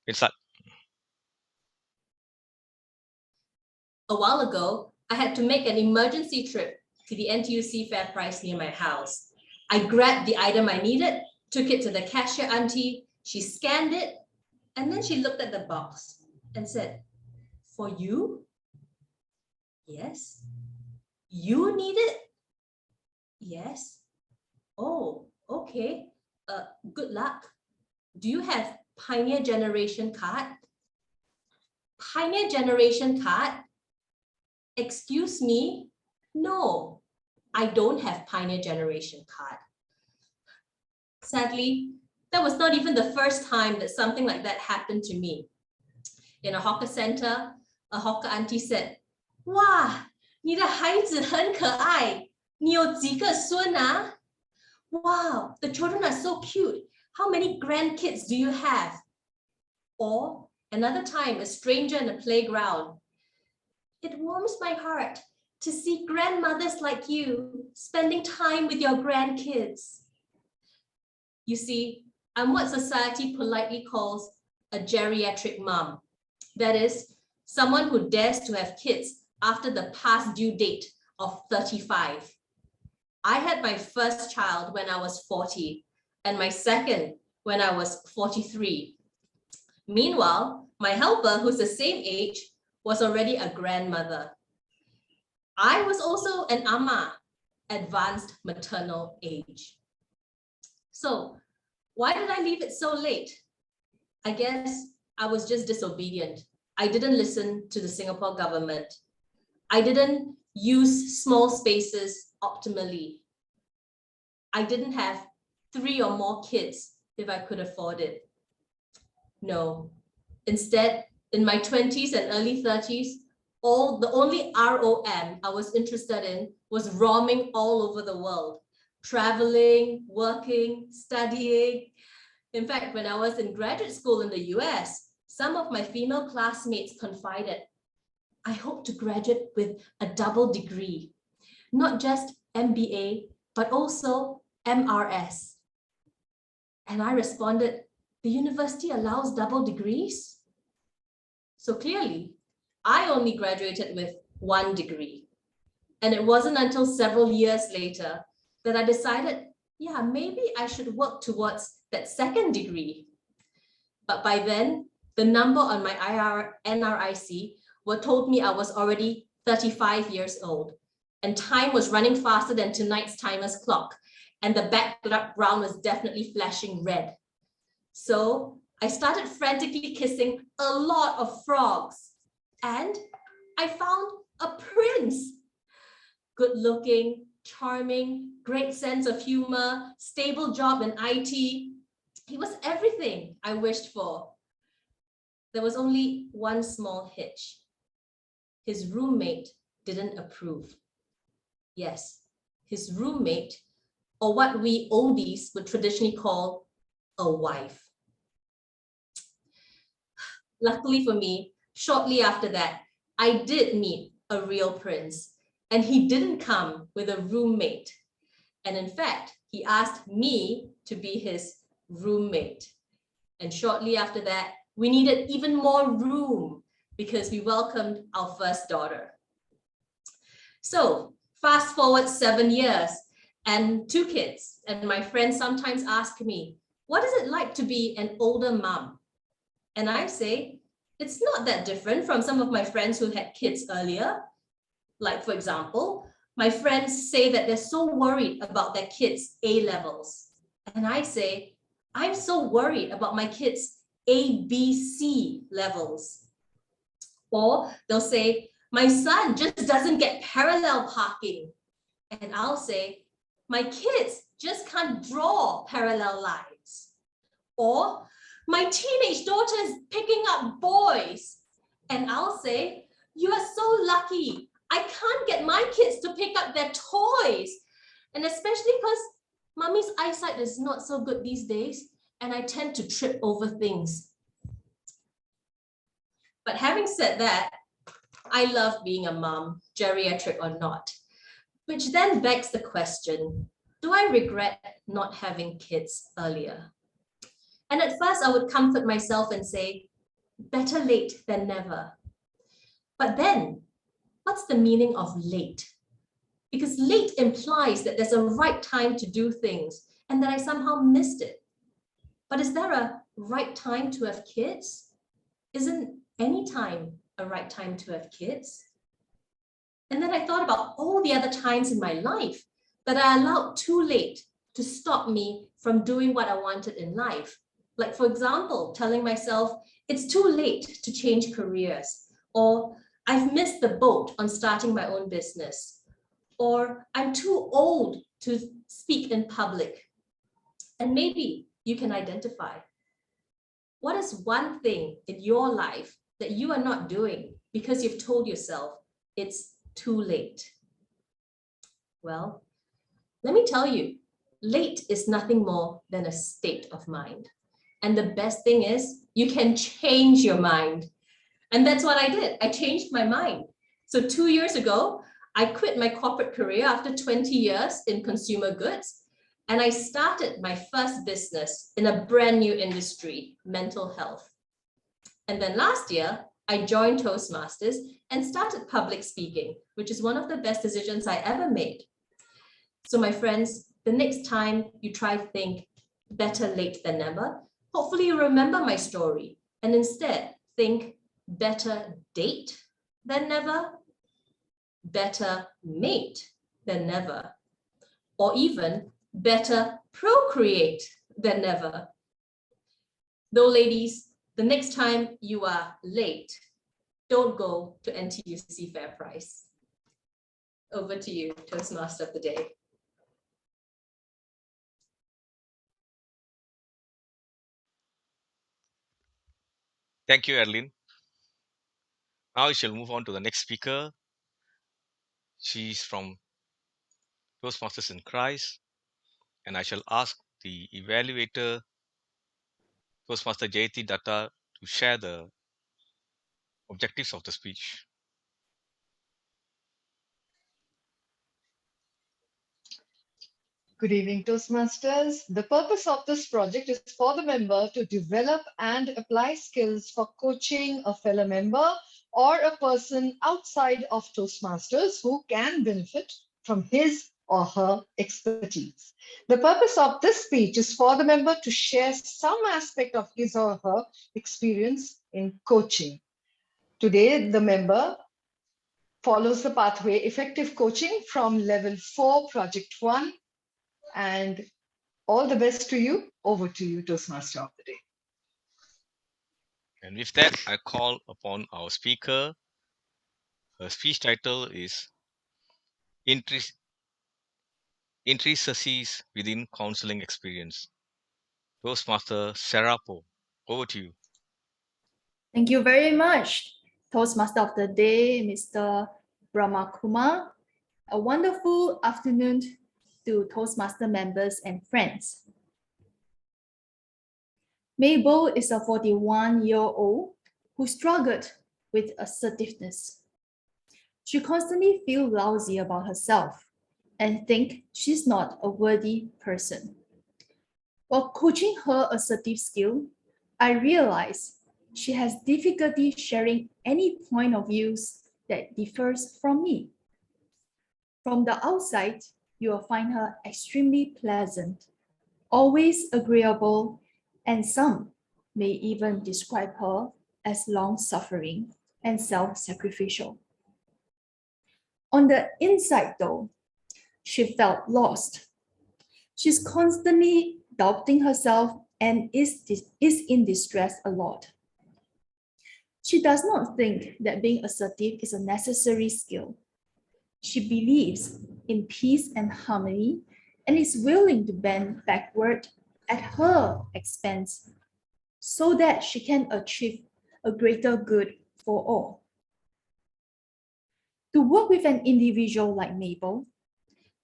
It's like, A while ago, I had to make an emergency trip to the NTUC FairPrice near my house. I grabbed the item I needed, took it to the cashier auntie, she scanned it, and then she looked at the box and said, "For you?" "Yes." "You need it?" "Yes." "Oh, okay. Good luck. Do you have Pioneer Generation card?" "Pioneer Generation card? Excuse me? No, I don't have Pioneer Generation card." Sadly, that was not even the first time that something like that happened to me. In a hawker center, a hawker auntie said, "哇，你的孩子很可爱，你有几个孙啊？" "Wow, the children are so cute. How many grandkids do you have?" Or another time, a stranger in a playground, "It warms my heart to see grandmothers like you spending time with your grandkids." You see, I'm what society politely calls a geriatric mom. That is, someone who dares to have kids after the past due date of 35. I had my first child when I was 40 and my second when I was 43. Meanwhile, my helper, who's the same age, was already a grandmother. I was also an ama, advanced maternal age. So why did I leave it so late? I guess I was just disobedient. I didn't listen to the Singapore government. I didn't use small spaces optimally. I didn't have 3 or more kids if I could afford it. No. Instead, in my 20s and early 30s, the only ROM I was interested in was roaming all over the world, traveling, working, studying. In fact, when I was in graduate school in the US, some of my female classmates confided, "I hope to graduate with a double degree, not just MBA, but also MRS." And I responded, "The university allows double degrees?" So clearly, I only graduated with 1 degree. And it wasn't until several years later that I decided, yeah, maybe I should work towards that 2nd degree. But by then, the number on my NRIC told me I was already 35 years old, and time was running faster than tonight's timer's clock, and the background was definitely flashing red. So I started frantically kissing a lot of frogs, and I found a prince. Good looking, charming, great sense of humor, stable job in IT. He was everything I wished for. There was only one small hitch. His roommate didn't approve. Yes, his roommate, or what we oldies would traditionally call a wife. Luckily for me, shortly after that, I did meet a real prince, and he didn't come with a roommate. And in fact, he asked me to be his roommate. And shortly after that, we needed even more room because we welcomed our first daughter. So fast forward 7 years and 2 kids. And my friends sometimes ask me, "What is it like to be an older mom?" And I say, it's not that different from some of my friends who had kids earlier. Like, for example, my friends say that they're so worried about their kids' A levels. And I say, I'm so worried about my kids' ABC levels. Or they'll say, my son just doesn't get parallel parking. And I'll say, my kids just can't draw parallel lines. Or my teenage daughter is picking up boys. And I'll say, you are so lucky. I can't get my kids to pick up their toys. And especially because mommy's eyesight is not so good these days, and I tend to trip over things. But having said that, I love being a mom, geriatric or not. Which then begs the question, do I regret not having kids earlier? And at first I would comfort myself and say, better late than never. But then, what's the meaning of late? Because late implies that there's a right time to do things and that I somehow missed it. But is there a right time to have kids? Isn't any time a right time to have kids? And then I thought about all the other times in my life that I allowed too late to stop me from doing what I wanted in life. Like, for example, telling myself, it's too late to change careers, or I've missed the boat on starting my own business, or I'm too old to speak in public. And maybe you can identify, what is one thing in your life that you are not doing because you've told yourself it's too late? Well, let me tell you, late is nothing more than a state of mind. And the best thing is you can change your mind. And that's what I did. I changed my mind. So 2 years ago, I quit my corporate career after 20 years in consumer goods. And I started my first business in a brand new industry, mental health. And then last year, I joined Toastmasters and started public speaking, which is one of the best decisions I ever made. So my friends, the next time you try to think better late than never, hopefully you remember my story and instead think better date than never, better mate than never, or even better procreate than never. Though, ladies, the next time you are late, don't go to NTUC Fair Price. Over to you, Toastmaster of the Day. Thank you, Erlyn. Now we shall move on to the next speaker. She's from Toastmasters in Christ, and I shall ask the evaluator, Toastmaster Jayati Datta, to share the objectives of the speech. Good evening, Toastmasters. The purpose of this project is for the member to develop and apply skills for coaching a fellow member or a person outside of Toastmasters who can benefit from his or her expertise. The purpose of this speech is for the member to share some aspect of his or her experience in coaching. Today, the member follows the pathway Effective Coaching from Level 4, Project 1, and all the best to you. Over to you, Toastmaster of the Day. And with that, I call upon our speaker. Her speech title is Intricacies Within Counseling Experience. Toastmaster Sarah Po, over to you. Thank you very much, Toastmaster of the Day, Mr. Brahma Kumar. A wonderful afternoon to Toastmaster members and friends. Mabel is a 41-year-old who struggled with assertiveness. She constantly feels lousy about herself and thinks she's not a worthy person. While coaching her assertive skill, I realized she has difficulty sharing any point of views that differs from me. From the outside, you will find her extremely pleasant, always agreeable, and some may even describe her as long-suffering and self-sacrificial. On the inside, though, she felt lost. She's constantly doubting herself and is in distress a lot. She does not think that being assertive is a necessary skill. She believes in peace and harmony and is willing to bend backward at her expense so that she can achieve a greater good for all. To work with an individual like Mabel,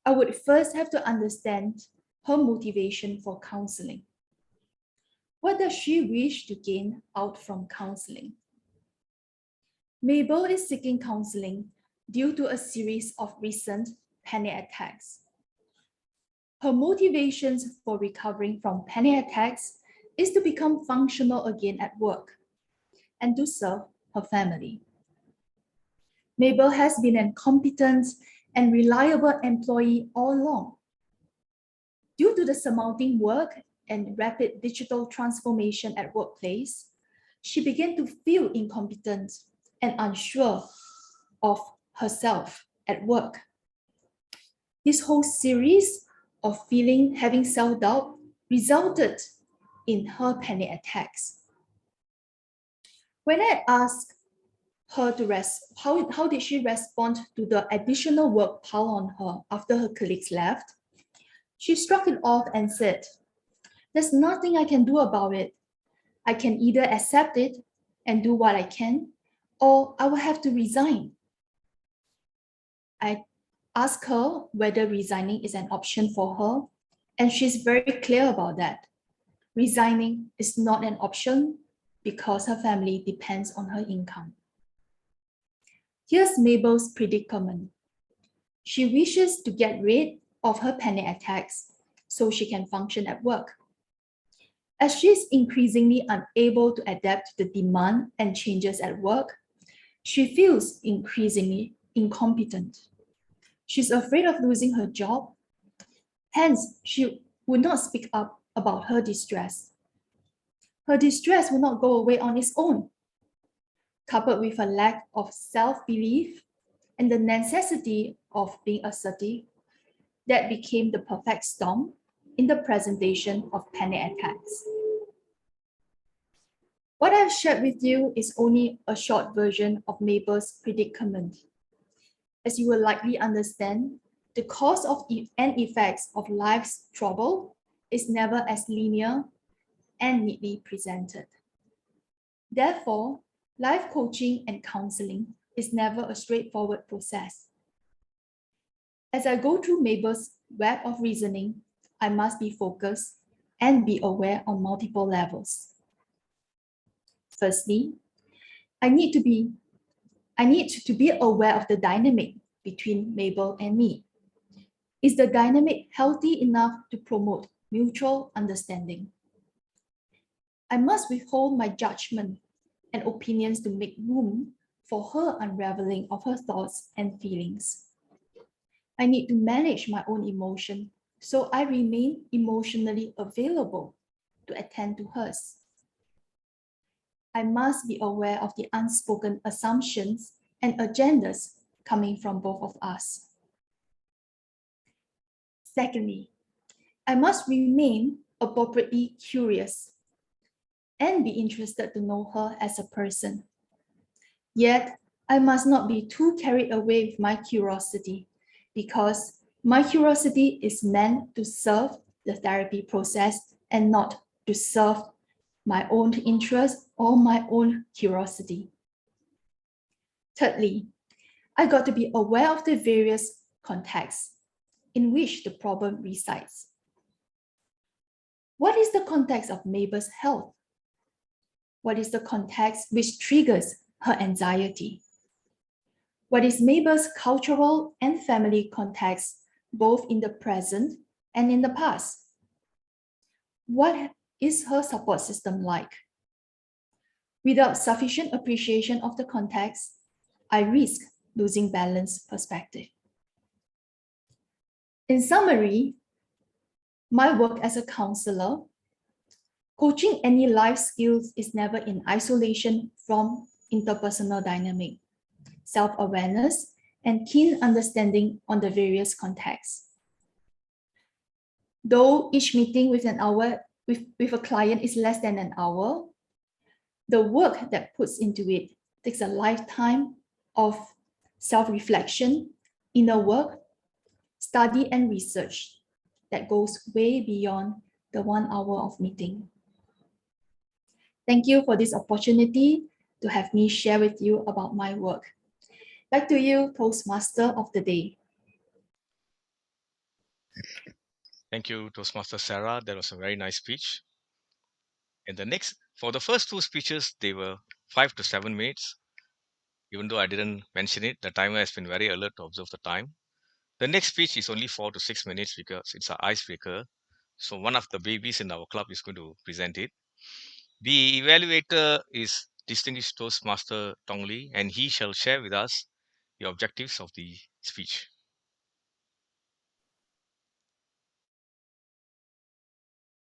I would first have to understand her motivation for counseling. What does she wish to gain out from counseling? Mabel is seeking counseling due to a series of recent panic attacks. Her motivations for recovering from panic attacks is to become functional again at work and to serve her family. Mabel has been a competent and reliable employee all along. Due to the surmounting work and rapid digital transformation at workplace, she began to feel incompetent and unsure of herself at work. This whole series of having self-doubt resulted in her panic attacks. When I asked her to how did she respond to the additional work piled on her after her colleagues left, she struck it off and said, "There's nothing I can do about it. I can either accept it and do what I can, or I will have to resign." I asked her whether resigning is an option for her, and she's very clear about that. Resigning is not an option because her family depends on her income. Here's Mabel's predicament. She wishes to get rid of her panic attacks so she can function at work. As she's increasingly unable to adapt to the demand and changes at work, she feels increasingly incompetent. She's afraid of losing her job. Hence, she would not speak up about her distress. Her distress will not go away on its own. Coupled with a lack of self-belief and the necessity of being assertive, that became the perfect storm in the presentation of panic attacks. What I've shared with you is only a short version of Mabel's predicament. As you will likely understand, the cause of and effects of life's trouble is never as linear and neatly presented. Therefore, life coaching and counseling is never a straightforward process. As I go through Mabel's web of reasoning, I must be focused and be aware on multiple levels. Firstly, I need to be aware of the dynamic between Mabel and me. Is the dynamic healthy enough to promote mutual understanding? I must withhold my judgment and opinions to make room for her unraveling of her thoughts and feelings. I need to manage my own emotion so I remain emotionally available to attend to hers. I must be aware of the unspoken assumptions and agendas coming from both of us. Secondly, I must remain appropriately curious and be interested to know her as a person. Yet, I must not be too carried away with my curiosity because my curiosity is meant to serve the therapy process and not to serve my own interest or my own curiosity. Thirdly, I got to be aware of the various contexts in which the problem resides. What is the context of Mabel's health? What is the context which triggers her anxiety? What is Mabel's cultural and family context, both in the present and in the past? What is her support system like? Without sufficient appreciation of the context, I risk losing balanced perspective. In summary, my work as a counselor, coaching any life skills is never in isolation from interpersonal dynamic, self-awareness, and keen understanding on the various contexts. Though each meeting with a client is less than an hour, the work that puts into it takes a lifetime of self-reflection, inner work, study, and research that goes way beyond the 1 hour of meeting. Thank you for this opportunity to have me share with you about my work. Back to you, Toastmaster of the Day. Thank you, Toastmaster Sarah. That was a very nice speech. And for the first two speeches, they were 5 to 7 minutes. Even though I didn't mention it, the timer has been very alert to observe the time. The next speech is only 4 to 6 minutes because it's an icebreaker. So one of the babies in our club is going to present it. The evaluator is distinguished Toastmaster Tong Li, and he shall share with us the objectives of the speech.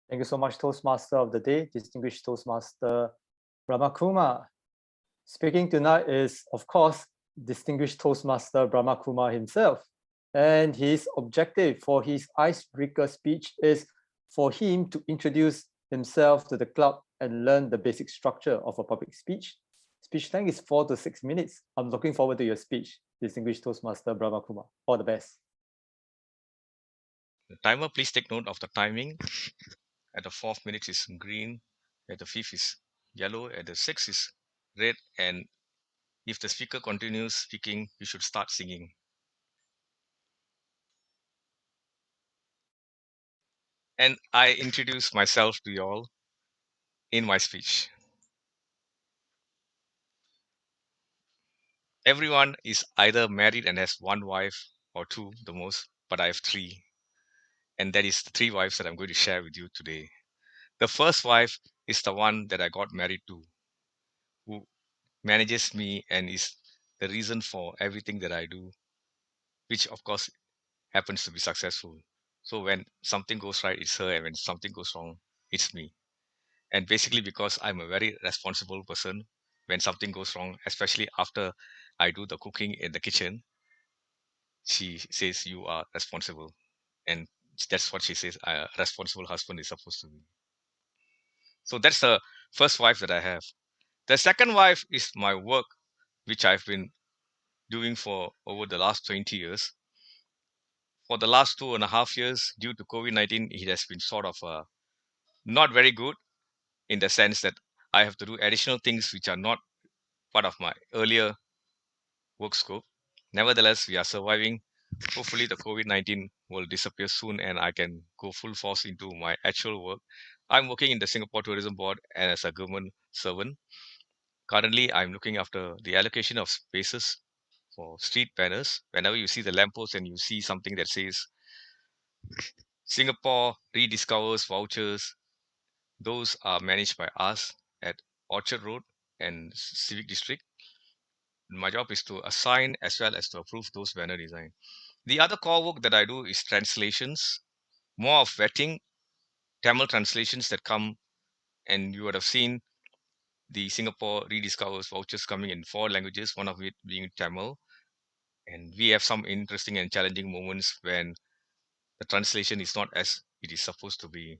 Thank you so much, Toastmaster of the Day, distinguished Toastmaster Brahmakumar. Speaking tonight is, of course, distinguished Toastmaster Brahmakumar himself. And his objective for his icebreaker speech is for him to introduce himself to the club and learn the basic structure of a public speech. Speech length is 4 to 6 minutes. I'm looking forward to your speech, distinguished Toastmaster Brahmakumar. All the best. The timer, please take note of the timing. At the 4th minute is green, at the 5th is yellow, at the 6th is red, and if the speaker continues speaking, you should start singing. And I introduce myself to you all in my speech. Everyone is either married and has one wife or two, the most, but I have three. And that is the three wives that I'm going to share with you today. The first wife is the one that I got married to, who manages me and is the reason for everything that I do, which of course happens to be successful. So when something goes right, it's her, and when something goes wrong, it's me. And basically, because I'm a very responsible person, when something goes wrong, especially after I do the cooking in the kitchen, she says, "You are responsible." And that's what she says a responsible husband is supposed to be. So that's the first wife that I have. The second wife is my work, which I've been doing for over the last 20 years. For the last 2.5 years, due to COVID-19, it has been sort of not very good, in the sense that I have to do additional things which are not part of my earlier work scope. Nevertheless, we are surviving. Hopefully, the COVID-19 will disappear soon and I can go full force into my actual work. I'm working in the Singapore Tourism Board and as a government servant. Currently, I'm looking after the allocation of spaces for street banners. Whenever you see the lamppost and you see something that says Singapore rediscovers vouchers, those are managed by us at Orchard Road and Civic District. My job is to assign as well as to approve those banner design. The other core work that I do is translations, more of vetting Tamil translations that come, and you would have seen the Singapore rediscovers vouchers coming in 4 languages, one of it being Tamil. And we have some interesting and challenging moments when the translation is not as it is supposed to be.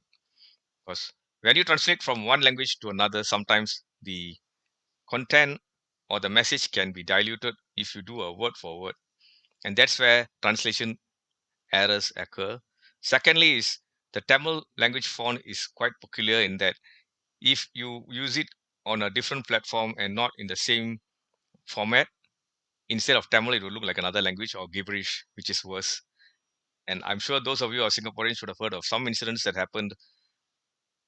Because when you translate from one language to another, sometimes the content or the message can be diluted if you do a word for word. And that's where translation errors occur. Secondly is the Tamil language font is quite peculiar in that if you use it on a different platform and not in the same format, instead of Tamil, it will look like another language or gibberish, which is worse. And I'm sure those of you who are Singaporeans should have heard of some incidents that happened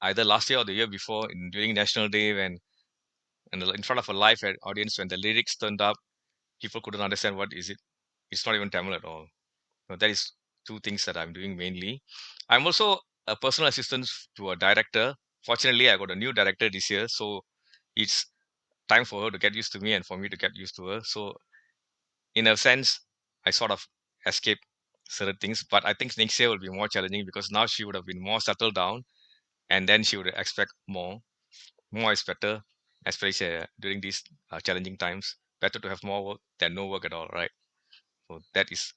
either last year or the year before during National Day when and in front of a live audience, when the lyrics turned up, people couldn't understand what is it. It's not even Tamil at all. So that is two things that I'm doing mainly. I'm also a personal assistant to a director. Fortunately, I got a new director this year, so it's time for her to get used to me and for me to get used to her. So in a sense, I sort of escape certain things, but I think next year will be more challenging because now she would have been more settled down, and then she would expect more. More is better, especially during these challenging times. Better to have more work than no work at all, right? So that is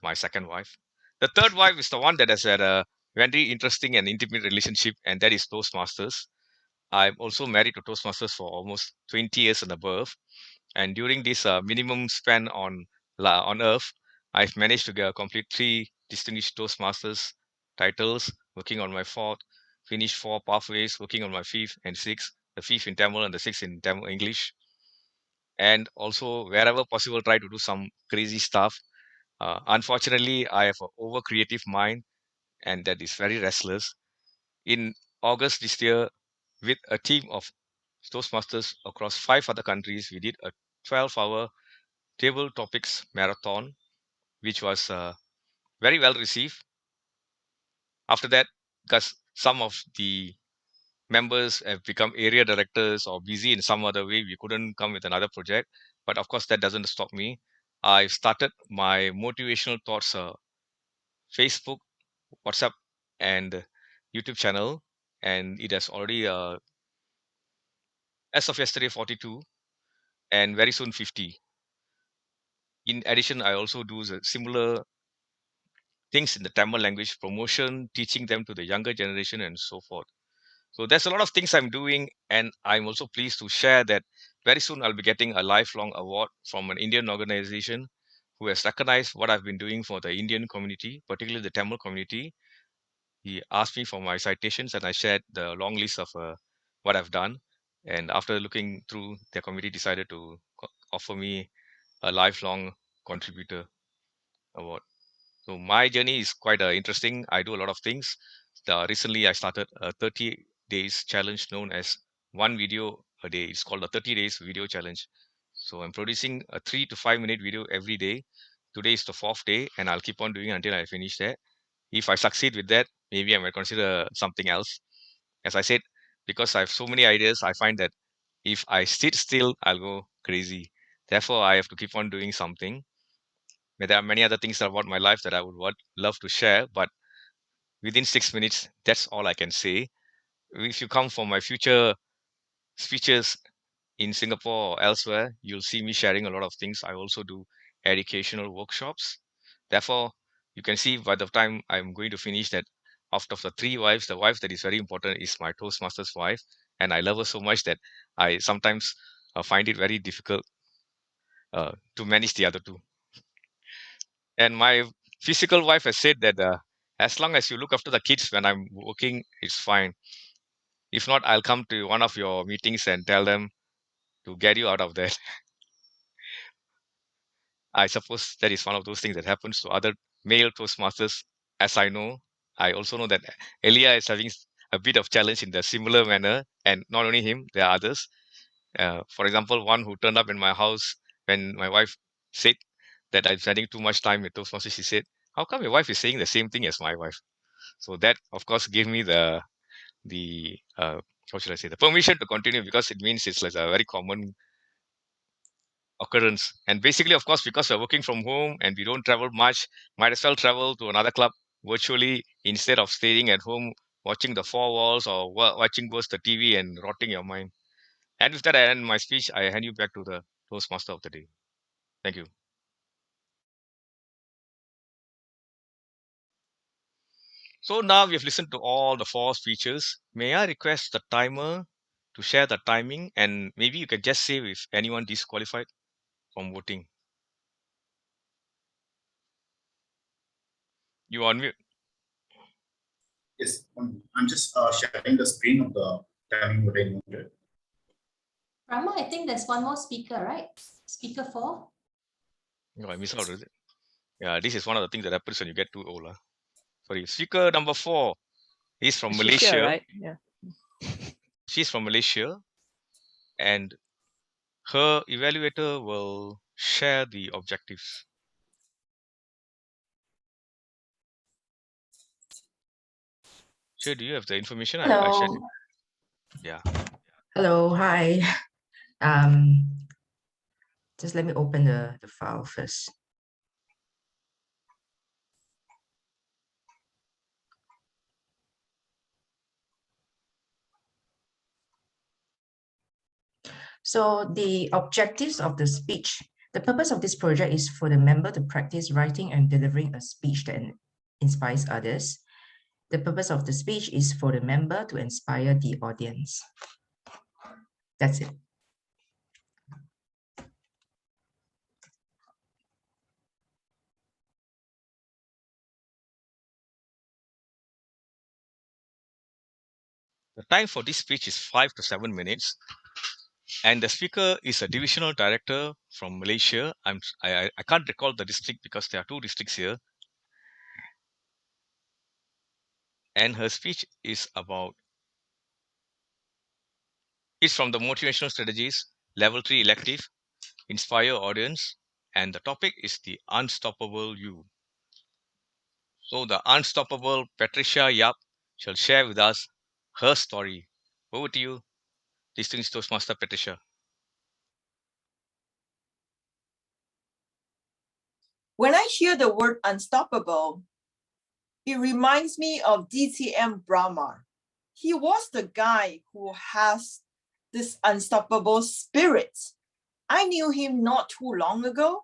my second wife. The third wife is the one that has had a very interesting and intimate relationship, and that is Toastmasters. I'm also married to Toastmasters for almost 20 years and above. And during this minimum span on Earth, I've managed to complete 3 distinguished Toastmasters titles, working on my fourth, finished 4 pathways, working on my fifth and sixth, the fifth in Tamil and the sixth in Tamil English. And also, wherever possible, try to do some crazy stuff. Unfortunately, I have an over creative mind and that is very restless. In August this year, with a team of Toastmasters across 5 other countries, we did a 12-hour table topics marathon, which was very well received. After that, because some of the members have become area directors or busy in some other way, we couldn't come with another project. But of course, that doesn't stop me. I've started my motivational thoughts Facebook, WhatsApp, and YouTube channel, and it has already, as of yesterday, 42, and very soon 50. In addition, I also do similar things in the Tamil language promotion, teaching them to the younger generation, and so forth. So there's a lot of things I'm doing, and I'm also pleased to share that very soon I'll be getting a lifelong award from an Indian organization who has recognized what I've been doing for the Indian community, particularly the Tamil community. He asked me for my citations, and I shared the long list of what I've done. And after looking through, their committee decided to offer me a lifelong contributor award. So my journey is quite interesting. I do a lot of things. Recently, I started a 30 days challenge known as one video a day. It's called the 30 days video challenge. So I'm producing a 3 to 5 minute video every day. Today is the fourth day, and I'll keep on doing it until I finish that. If I succeed with that, maybe I might consider something else. As I said, because I have so many ideas, I find that if I sit still, I'll go crazy. Therefore, I have to keep on doing something. There are many other things about my life that I would love to share, but within 6 minutes, that's all I can say. If you come for my future speeches in Singapore or elsewhere, you'll see me sharing a lot of things. I also do educational workshops. Therefore, you can see by the time I'm going to finish that out of the three wives, the wife that is very important is my Toastmasters wife. And I love her so much that I sometimes find it very difficult to manage the other two. And my physical wife has said that as long as you look after the kids when I'm working, it's fine. If not, I'll come to one of your meetings and tell them to get you out of there. I suppose that is one of those things that happens to other male Toastmasters, as I know. I also know that Elia is having a bit of challenge in the similar manner, and not only him, there are others. For example, one who turned up in my house when my wife said that I'm spending too much time with Toastmasters, she said, "How come your wife is saying the same thing as my wife?" So that, of course, gave me the how should I say, the permission to continue, because it means it's like a very common occurrence. And basically, of course, because we're working from home and we don't travel much, might as well travel to another club virtually instead of staying at home watching the four walls or watching both the TV and rotting your mind. And with that, I end my speech. I hand you back to the Toastmaster of the day. Thank you. So now we have listened to all the four speeches. May I request the timer to share the timing, and maybe you can just say if anyone disqualified from voting. You on mute. Yes, I'm just sharing the screen of the timing what I noted. Rama, I think there's one more speaker, right? Speaker 4. No, I miss out, is it? Yeah, this is one of the things that happens when you get too old. Sorry, speaker number 4 is from She's here, Malaysia. right? Yeah. She's from Malaysia, and her evaluator will share the objectives. Sure, do you have the information? I shared Hello. it. Yeah. Hello. Hi. Just let me open the file first. So the objectives of the speech, the purpose of this project is for the member to practice writing and delivering a speech that inspires others. The purpose of the speech is for the member to inspire the audience. That's it. The time for this speech is 5 to 7 minutes, and the speaker is a divisional director from Malaysia. I can't recall the district because there are 2 districts here. And her speech is about, it's from the motivational strategies, level 3 elective, inspire audience, and the topic is the unstoppable you. So the unstoppable Patricia Yap shall share with us her story. Over to you, distinguished Toastmaster Patricia. When I hear the word unstoppable, it reminds me of DTM Brahma. He was the guy who has this unstoppable spirit. I knew him not too long ago.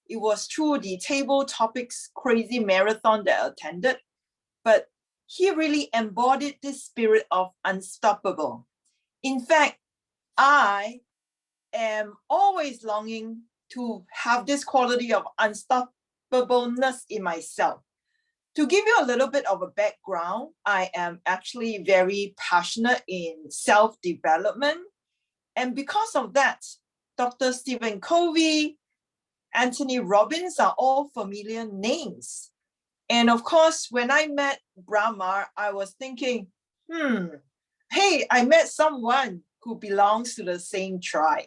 It was through the Table Topics Crazy Marathon that I attended, but he really embodied this spirit of unstoppable. In fact, I am always longing to have this quality of unstoppableness in myself. To give you a little bit of a background, I am actually very passionate in self-development. And because of that, Dr. Stephen Covey, Anthony Robbins are all familiar names. And of course, when I met Brahma, I was thinking, hey, I met someone who belongs to the same tribe.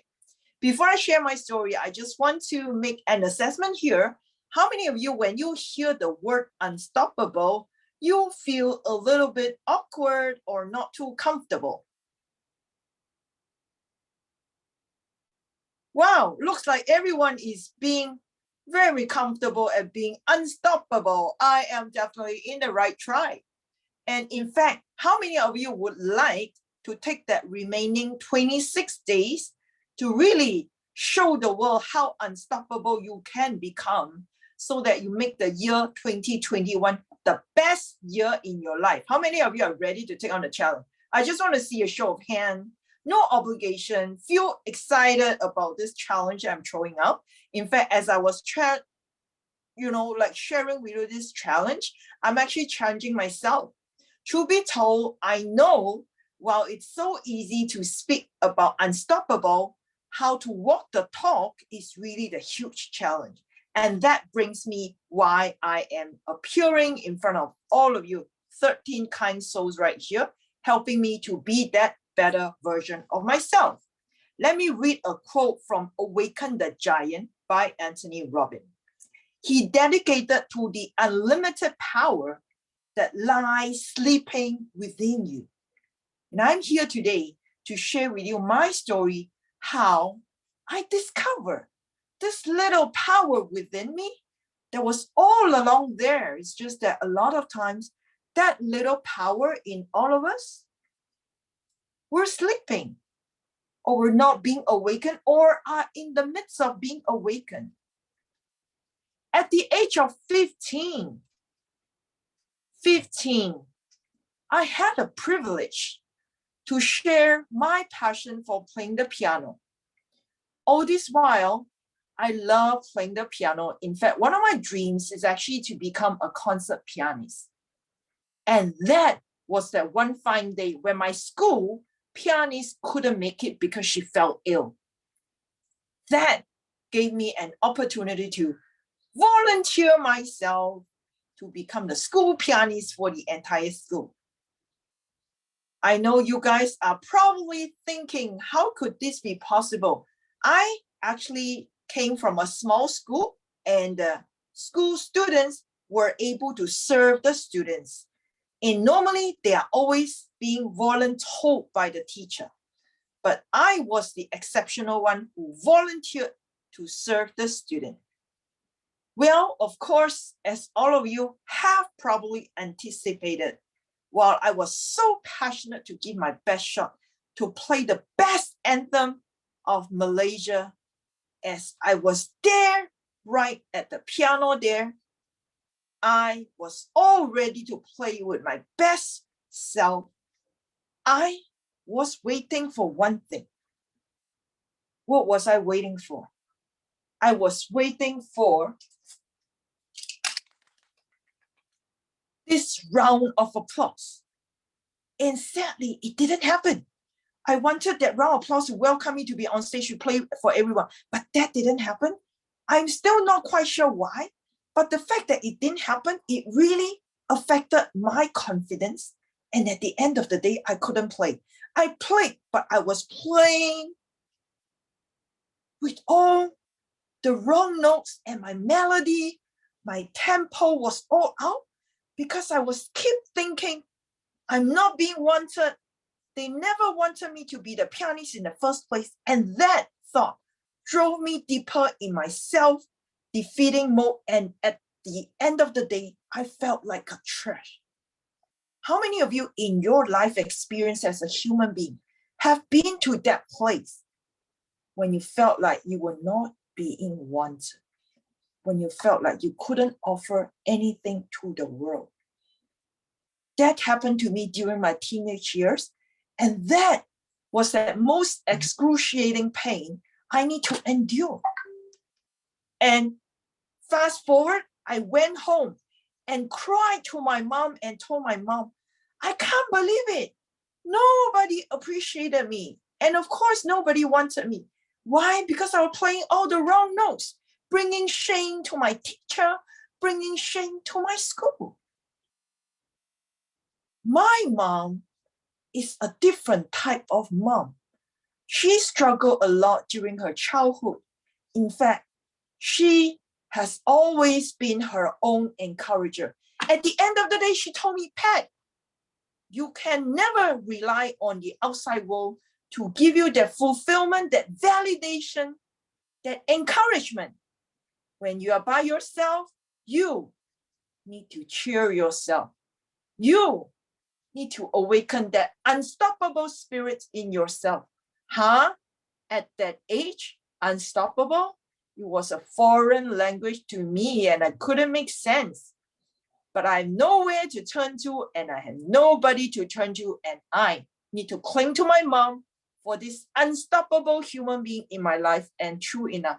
Before I share my story, I just want to make an assessment here. How many of you, when you hear the word unstoppable, you feel a little bit awkward or not too comfortable? Wow, looks like everyone is being very comfortable at being unstoppable. I am definitely in the right tribe. And in fact, how many of you would like to take that remaining 26 days to really show the world how unstoppable you can become so that you make the year 2021 the best year in your life? How many of you are ready to take on the challenge? I just want to see a show of hands. No obligation. Feel excited about this challenge I'm throwing out. In fact, as I was sharing with you this challenge, I'm actually challenging myself. Truth be told, I know while it's so easy to speak about unstoppable, how to walk the talk is really the huge challenge. And that brings me why I am appearing in front of all of you, 13 kind souls right here, helping me to be that better version of myself. Let me read a quote from Awaken the Giant by Anthony Robbins. He dedicated to the unlimited power that lies sleeping within you. And I'm here today to share with you my story, how I discovered this little power within me that was all along there. It's just that a lot of times that little power in all of us, we're sleeping, or we're not being awakened, or are in the midst of being awakened. At the age of 15, I had a privilege to share my passion for playing the piano. All this while, I love playing the piano. In fact, one of my dreams is actually to become a concert pianist. And that was that one fine day when my school pianist couldn't make it because she fell ill. That gave me an opportunity to volunteer myself to become the school pianist for the entire school. I know you guys are probably thinking, how could this be possible? I actually came from a small school, and the school students were able to serve the students. And normally they are always being volunteered by the teacher. But I was the exceptional one who volunteered to serve the student. Well, of course, as all of you have probably anticipated, while I was so passionate to give my best shot to play the best anthem of Malaysia, as I was there, right at the piano there, I was all ready to play with my best self. I was waiting for one thing. What was I waiting for? I was waiting for this round of applause. And sadly, it didn't happen. I wanted that round of applause to welcome me to be on stage to play for everyone, but that didn't happen. I'm still not quite sure why, but the fact that it didn't happen, it really affected my confidence. And at the end of the day, I couldn't play. I played, but I was playing with all the wrong notes, and my melody, my tempo was all out because I was keep thinking, I'm not being wanted. they never wanted me to be the pianist in the first place. And that thought drove me deeper in my self-defeating mode. And at the end of the day, I felt like a trash. How many of you in your life experience as a human being have been to that place when you felt like you were not being wanted, when you felt like you couldn't offer anything to the world? That happened to me during my teenage years, and that was the most excruciating pain I need to endure. And fast forward, I went home and cried to my mom and told my mom, I can't believe it. Nobody appreciated me. And of course, nobody wanted me. Why? Because I was playing all the wrong notes, bringing shame to my teacher, bringing shame to my school. My mom is a different type of mom. She struggled a lot during her childhood. In fact, she has always been her own encourager. At the end of the day, she told me, Pat, you can never rely on the outside world to give you that fulfillment, that validation, that encouragement. When you are by yourself, you need to cheer yourself. You need to awaken that unstoppable spirit in yourself. At that age, unstoppable, it was a foreign language to me and I couldn't make sense. But I have nowhere to turn to and I have nobody to turn to, and I need to cling to my mom for this unstoppable human being in my life. And true enough,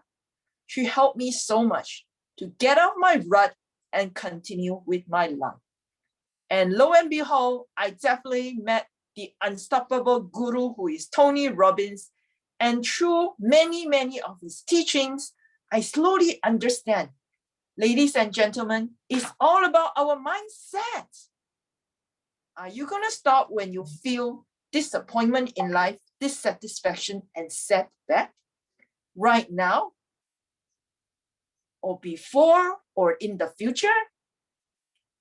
she helped me so much to get off my rut and continue with my life. And lo and behold, I definitely met the unstoppable guru who is Tony Robbins. And through many, many of his teachings, I slowly understand, ladies and gentlemen, it's all about our mindset. Are you going to stop when you feel disappointment in life, dissatisfaction, and setback right now, or before, or in the future?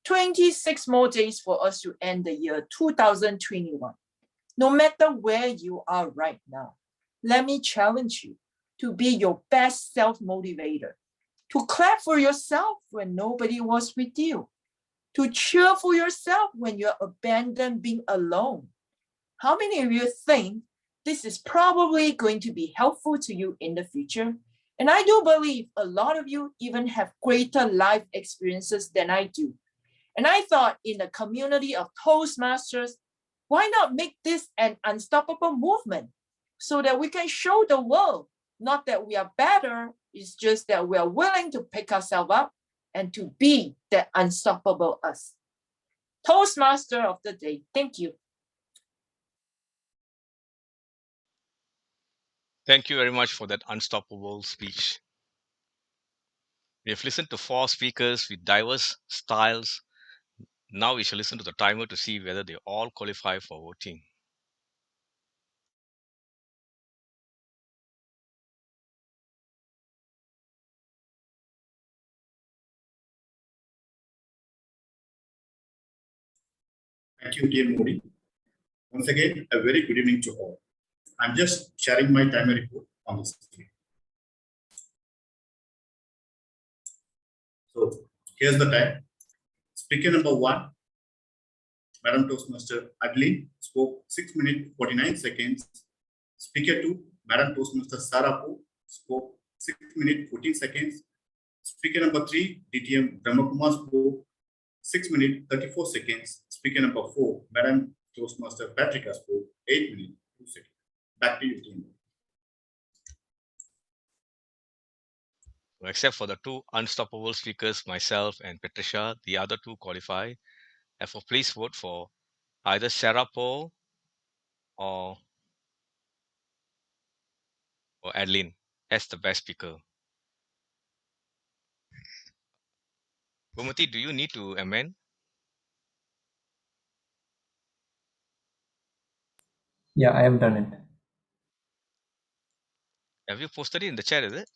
26 more days for us to end the year 2021. No matter where you are right now, let me challenge you to be your best self-motivator, to clap for yourself when nobody was with you, to cheer for yourself when you're abandoned being alone. How many of you think this is probably going to be helpful to you in the future? And I do believe a lot of you even have greater life experiences than I do. And I thought in the community of Toastmasters, why not make this an unstoppable movement so that we can show the world, not that we are better, it's just that we are willing to pick ourselves up and to be that unstoppable us. Toastmaster of the day, thank you. Thank you very much for that unstoppable speech. We have listened to 4 speakers with diverse styles. Now we shall listen to the timer to see whether they all qualify for voting. Thank you, dear Modi. Once again, a very good evening to all. I'm just sharing my timer report on the screen. So here's the time. Speaker number 1, Madam Toastmaster Adeline, spoke 6 minutes 49 seconds. Speaker 2, Madam Toastmaster Sarah Po, spoke 6 minutes 14 seconds. Speaker number 3, DTM Brahmakumar, spoke 6 minutes 34 seconds. Speaker number 4, Madam Toastmaster Patricia, spoke 8 minutes 2 seconds. Back to you, team. Except for the 2 unstoppable speakers, myself and Patricia, the other 2 qualify. Therefore, please vote for either Sarah Poe or Adeline as the best speaker. Gomati, do you need to amend? Yeah, I have done it. Have you posted it in the chat, is it?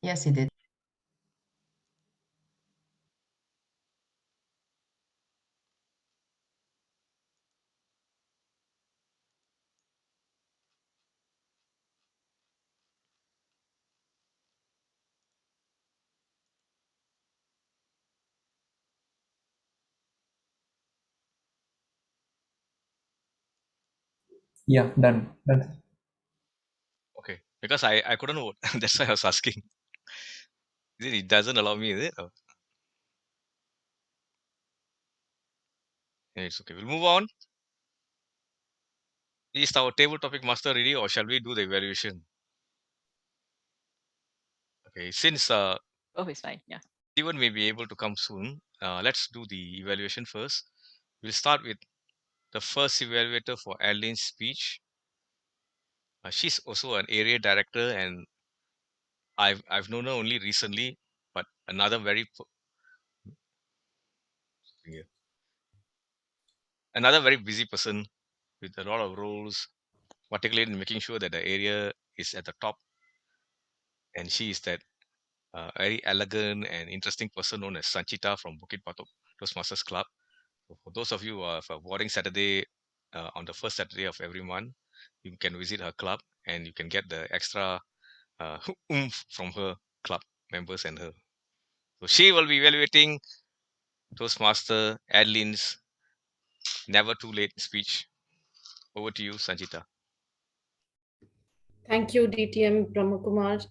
Yes, he did. Yeah, done. Done. Okay, because I couldn't vote. That's why I was asking. It doesn't allow me, is it? Oh, it's okay. We'll move on. Is our table topic master ready, or shall we do the evaluation? Okay, since Oh, it's fine. Yeah. Steven may be able to come soon, let's do the evaluation first. We'll start with the first evaluator for Adeline's speech. She's also an area director, and I've known her only recently, but another very busy person with a lot of roles, particularly in making sure that the area is at the top. And she is that very elegant and interesting person known as Sanchita from Bukit Batok Toastmasters Club. So for those of you who are for boarding Saturday on the first Saturday of every month, you can visit her club and you can get the extra oomph from her club members and her. So she will be evaluating Toastmaster Adeline's Never Too Late speech. Over to you, Sanjita. Thank you, DTM Brahmakumar.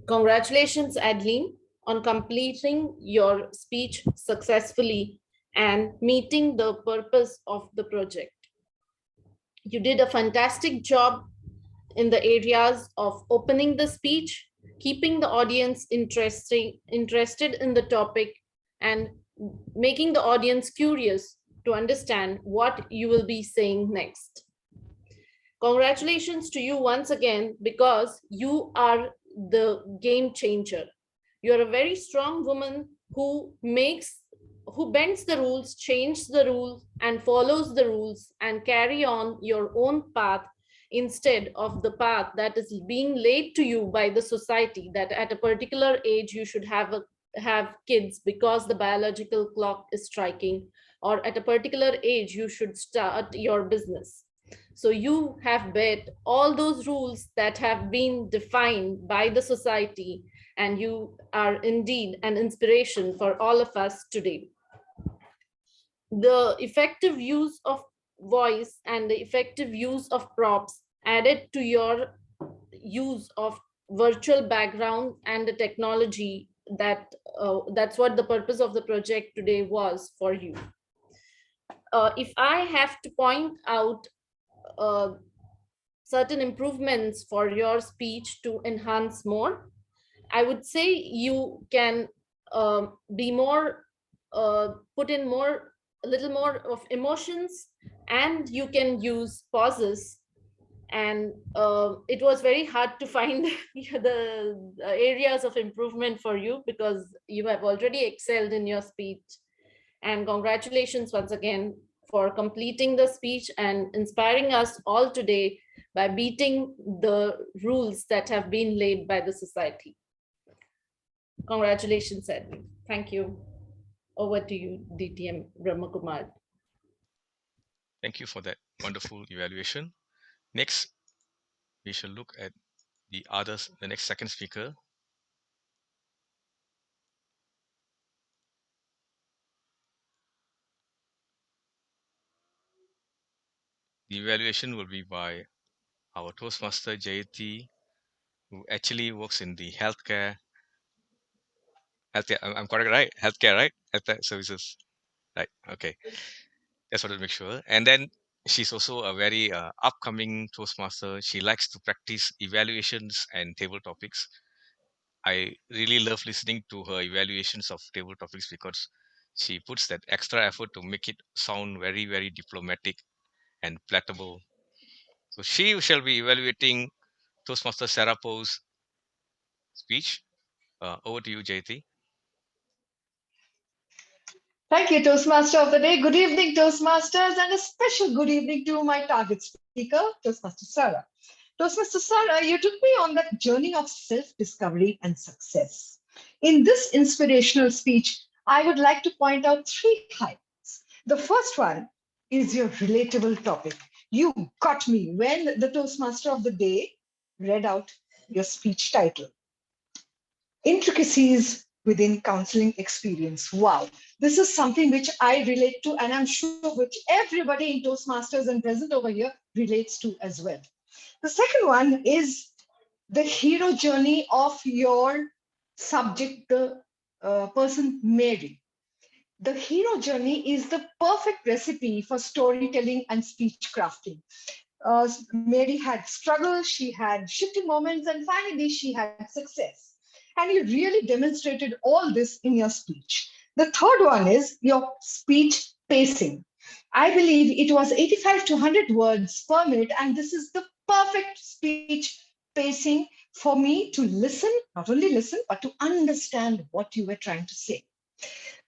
Congratulations, Adeline, on completing your speech successfully and meeting the purpose of the project. You did a fantastic job in the areas of opening the speech, keeping the audience interested in the topic, and making the audience curious to understand what you will be saying next. Congratulations to you once again, because you are the game changer. You're a very strong woman who bends the rules, changes the rules, and follows the rules and carry on your own path instead of the path that is being laid to you by the society, that at a particular age you should have kids because the biological clock is striking, or at a particular age you should start your business. So you have bet all those rules that have been defined by the society, and you are indeed an inspiration for all of us today. The effective use of voice and the effective use of props added to your use of virtual background and the technology, that's what the purpose of the project today was for you. If I have to point out certain improvements for your speech to enhance more, I would say you can be more, put in more, a little more of emotions, and you can use pauses. And it was very hard to find the areas of improvement for you, because you have already excelled in your speech. And congratulations once again for completing the speech and inspiring us all today by beating the rules that have been laid by the society. Congratulations, Edwin. Thank you. Over to you, DTM Brahmakumar. Thank you for that wonderful evaluation. Next, we shall look at the next second speaker. The evaluation will be by our Toastmaster Jayati, who actually works in the healthcare. I'm correct, right? Healthcare, right? Healthcare services, right? Okay, that's what to make sure. And then she's also a very upcoming Toastmaster. She likes to practice evaluations and table topics. I really love listening to her evaluations of table topics because she puts that extra effort to make it sound very, very diplomatic and palatable. So she shall be evaluating Toastmaster Sarapo's speech. Over to you, Jayati. Thank you, Toastmaster of the Day. Good evening, Toastmasters, and a special good evening to my target speaker, Toastmaster Sarah. Toastmaster Sarah, you took me on that journey of self-discovery and success. In this inspirational speech, I would like to point out 3 highlights. The first one is your relatable topic. You got me when the Toastmaster of the Day read out your speech title. Intricacies within counseling experience. Wow, this is something which I relate to, and I'm sure which everybody in Toastmasters and present over here relates to as well. The second one is the hero journey of your subject, the person Mary. The hero journey is the perfect recipe for storytelling and speech crafting. Mary had struggles, she had shifting moments, and finally she had success. And you really demonstrated all this in your speech. The third one is your speech pacing. I believe it was 85 to 100 words per minute, and this is the perfect speech pacing for me to listen, not only listen, but to understand what you were trying to say.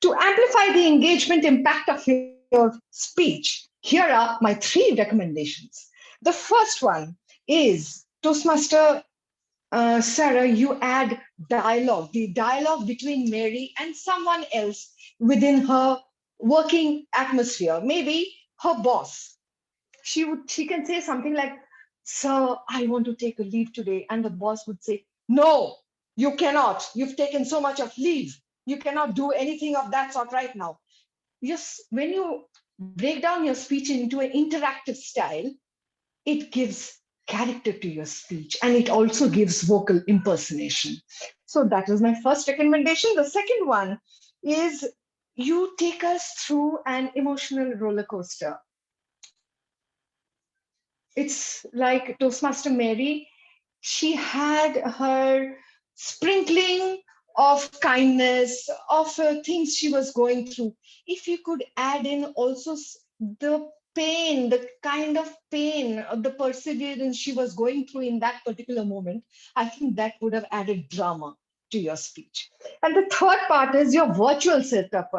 To amplify the engagement impact of your speech, here are my 3 recommendations. The first one is Toastmaster Sarah, you add dialogue, the dialogue between Mary and someone else within her working atmosphere, maybe her boss. She can say something like, "Sir, I want to take a leave today," and the boss would say, "No, you cannot. You've taken so much of leave. You cannot do anything of that sort right now." Yes, when you break down your speech into an interactive style, it gives character to your speech, and it also gives vocal impersonation. So that is my first recommendation. The second one is you take us through an emotional roller coaster. It's like Toastmaster Mary, she had her sprinkling of kindness, of things she was going through. If you could add in also the pain, the kind of pain, the perseverance she was going through in that particular moment, I think that would have added drama to your speech. And the third part is your virtual setup,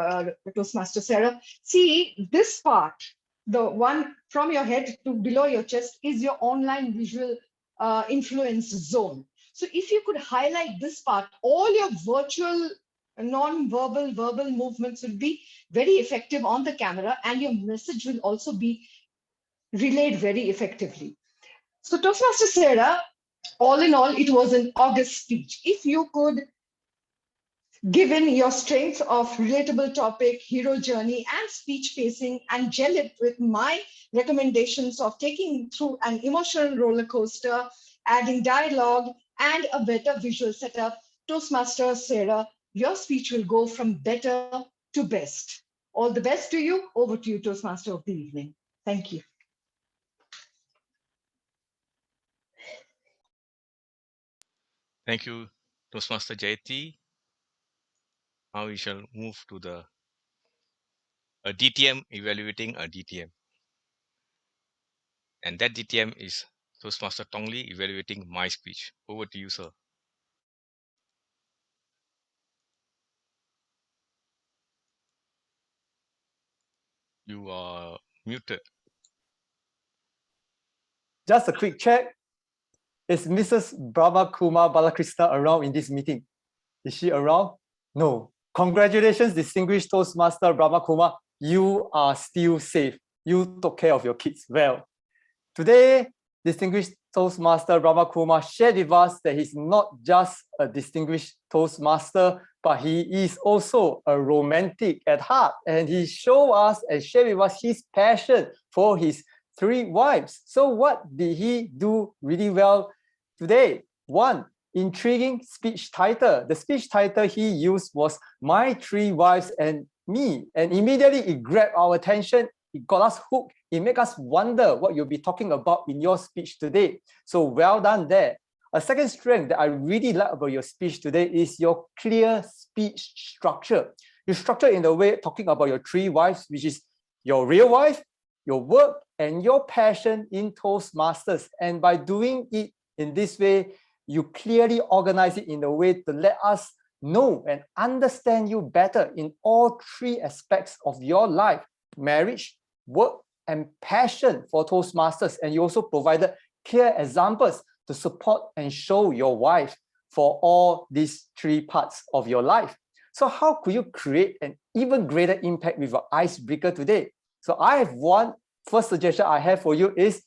Toastmaster Sarah. See, this part, the one from your head to below your chest, is your online visual influence zone. So if you could highlight this part, all your virtual non-verbal verbal movements will be very effective on the camera, and your message will also be relayed very effectively. So Toastmaster Sarah, all in all, it was an august speech. If you could, given your strengths of relatable topic, hero journey, and speech pacing, and gel it with my recommendations of taking through an emotional roller coaster, adding dialogue, and a better visual setup, Toastmaster Sarah, your speech will go from better to best. All the best to you. Over to you, Toastmaster of the evening. Thank you. Thank you, Toastmaster Jayati. Now we shall move to a DTM evaluating a DTM. And that DTM is Toastmaster Tongli evaluating my speech. Over to you, sir. You are muted. Just a quick check. Is Mrs. Brahma Kumar Balakrishna around in this meeting? Is she around? No. Congratulations, distinguished Toastmaster Brahma Kumar. You are still safe. You took care of your kids well. Today, distinguished Toastmaster Brahma Kumar shared with us that he's not just a distinguished Toastmaster, but he is also a romantic at heart. And he showed us and shared with us his passion for his 3 wives. So what did he do really well today? 1, intriguing speech title. The speech title he used was My 3 Wives and Me. And immediately it grabbed our attention. It got us hooked. It made us wonder what you'll be talking about in your speech today. So well done there. A second strength that I really like about your speech today is your clear speech structure. You structure in the way talking about your 3 wives, which is your real wife, your work, and your passion in Toastmasters. And by doing it in this way, you clearly organize it in a way to let us know and understand you better in all 3 aspects of your life: marriage, work, and passion for Toastmasters. And you also provided clear examples to support and show your wife for all these 3 parts of your life. So how could you create an even greater impact with your icebreaker today? So I have one first suggestion I have for you is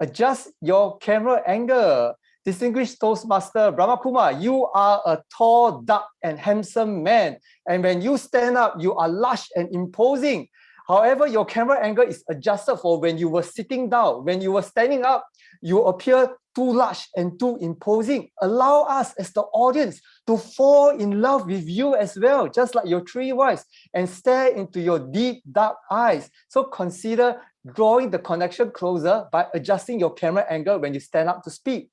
adjust your camera angle. Distinguished Toastmaster Brahmakuma, you are a tall, dark, and handsome man. And when you stand up, you are lush and imposing. However, your camera angle is adjusted for when you were sitting down. When you were standing up, you appear too large and too imposing. Allow us as the audience to fall in love with you as well, just like your three wives, and stare into your deep, dark eyes. So consider drawing the connection closer by adjusting your camera angle when you stand up to speak.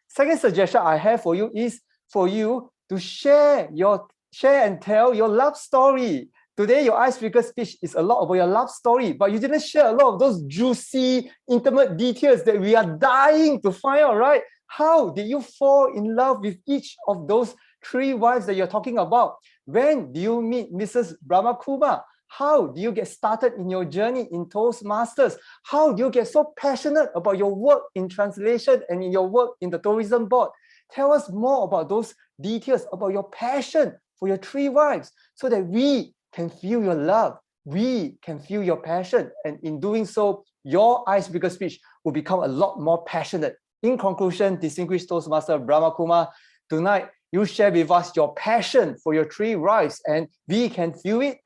Second suggestion I have for you is for you to share and tell your love story. Today, your icebreaker speech is a lot about your love story, but you didn't share a lot of those juicy, intimate details that we are dying to find out, right? How did you fall in love with each of those three wives that you're talking about? When do you meet Mrs. Brahmakuma? How do you get started in your journey in Toastmasters? How do you get so passionate about your work in translation and in your work in the tourism board? Tell us more about those details, about your passion for your three wives, so that we can feel your love, we can feel your passion. And in doing so, your icebreaker speech will become a lot more passionate. In conclusion, distinguished Toastmaster Brahmakuma, tonight you share with us your passion for your three wives, and we can feel it.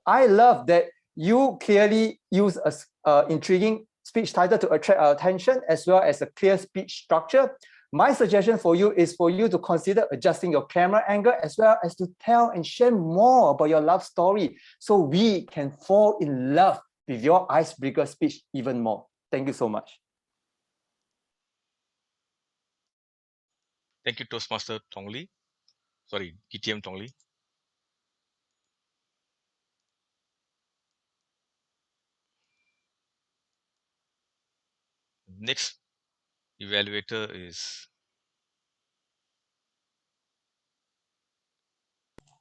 I love that you clearly use an intriguing speech title to attract our attention, as well as a clear speech structure. My suggestion for you is for you to consider adjusting your camera angle, as well as to tell and share more about your love story, so we can fall in love with your icebreaker speech even more. Thank you so much. Thank you, Toastmaster Tongli. Sorry, DTM Tongli. Next evaluator is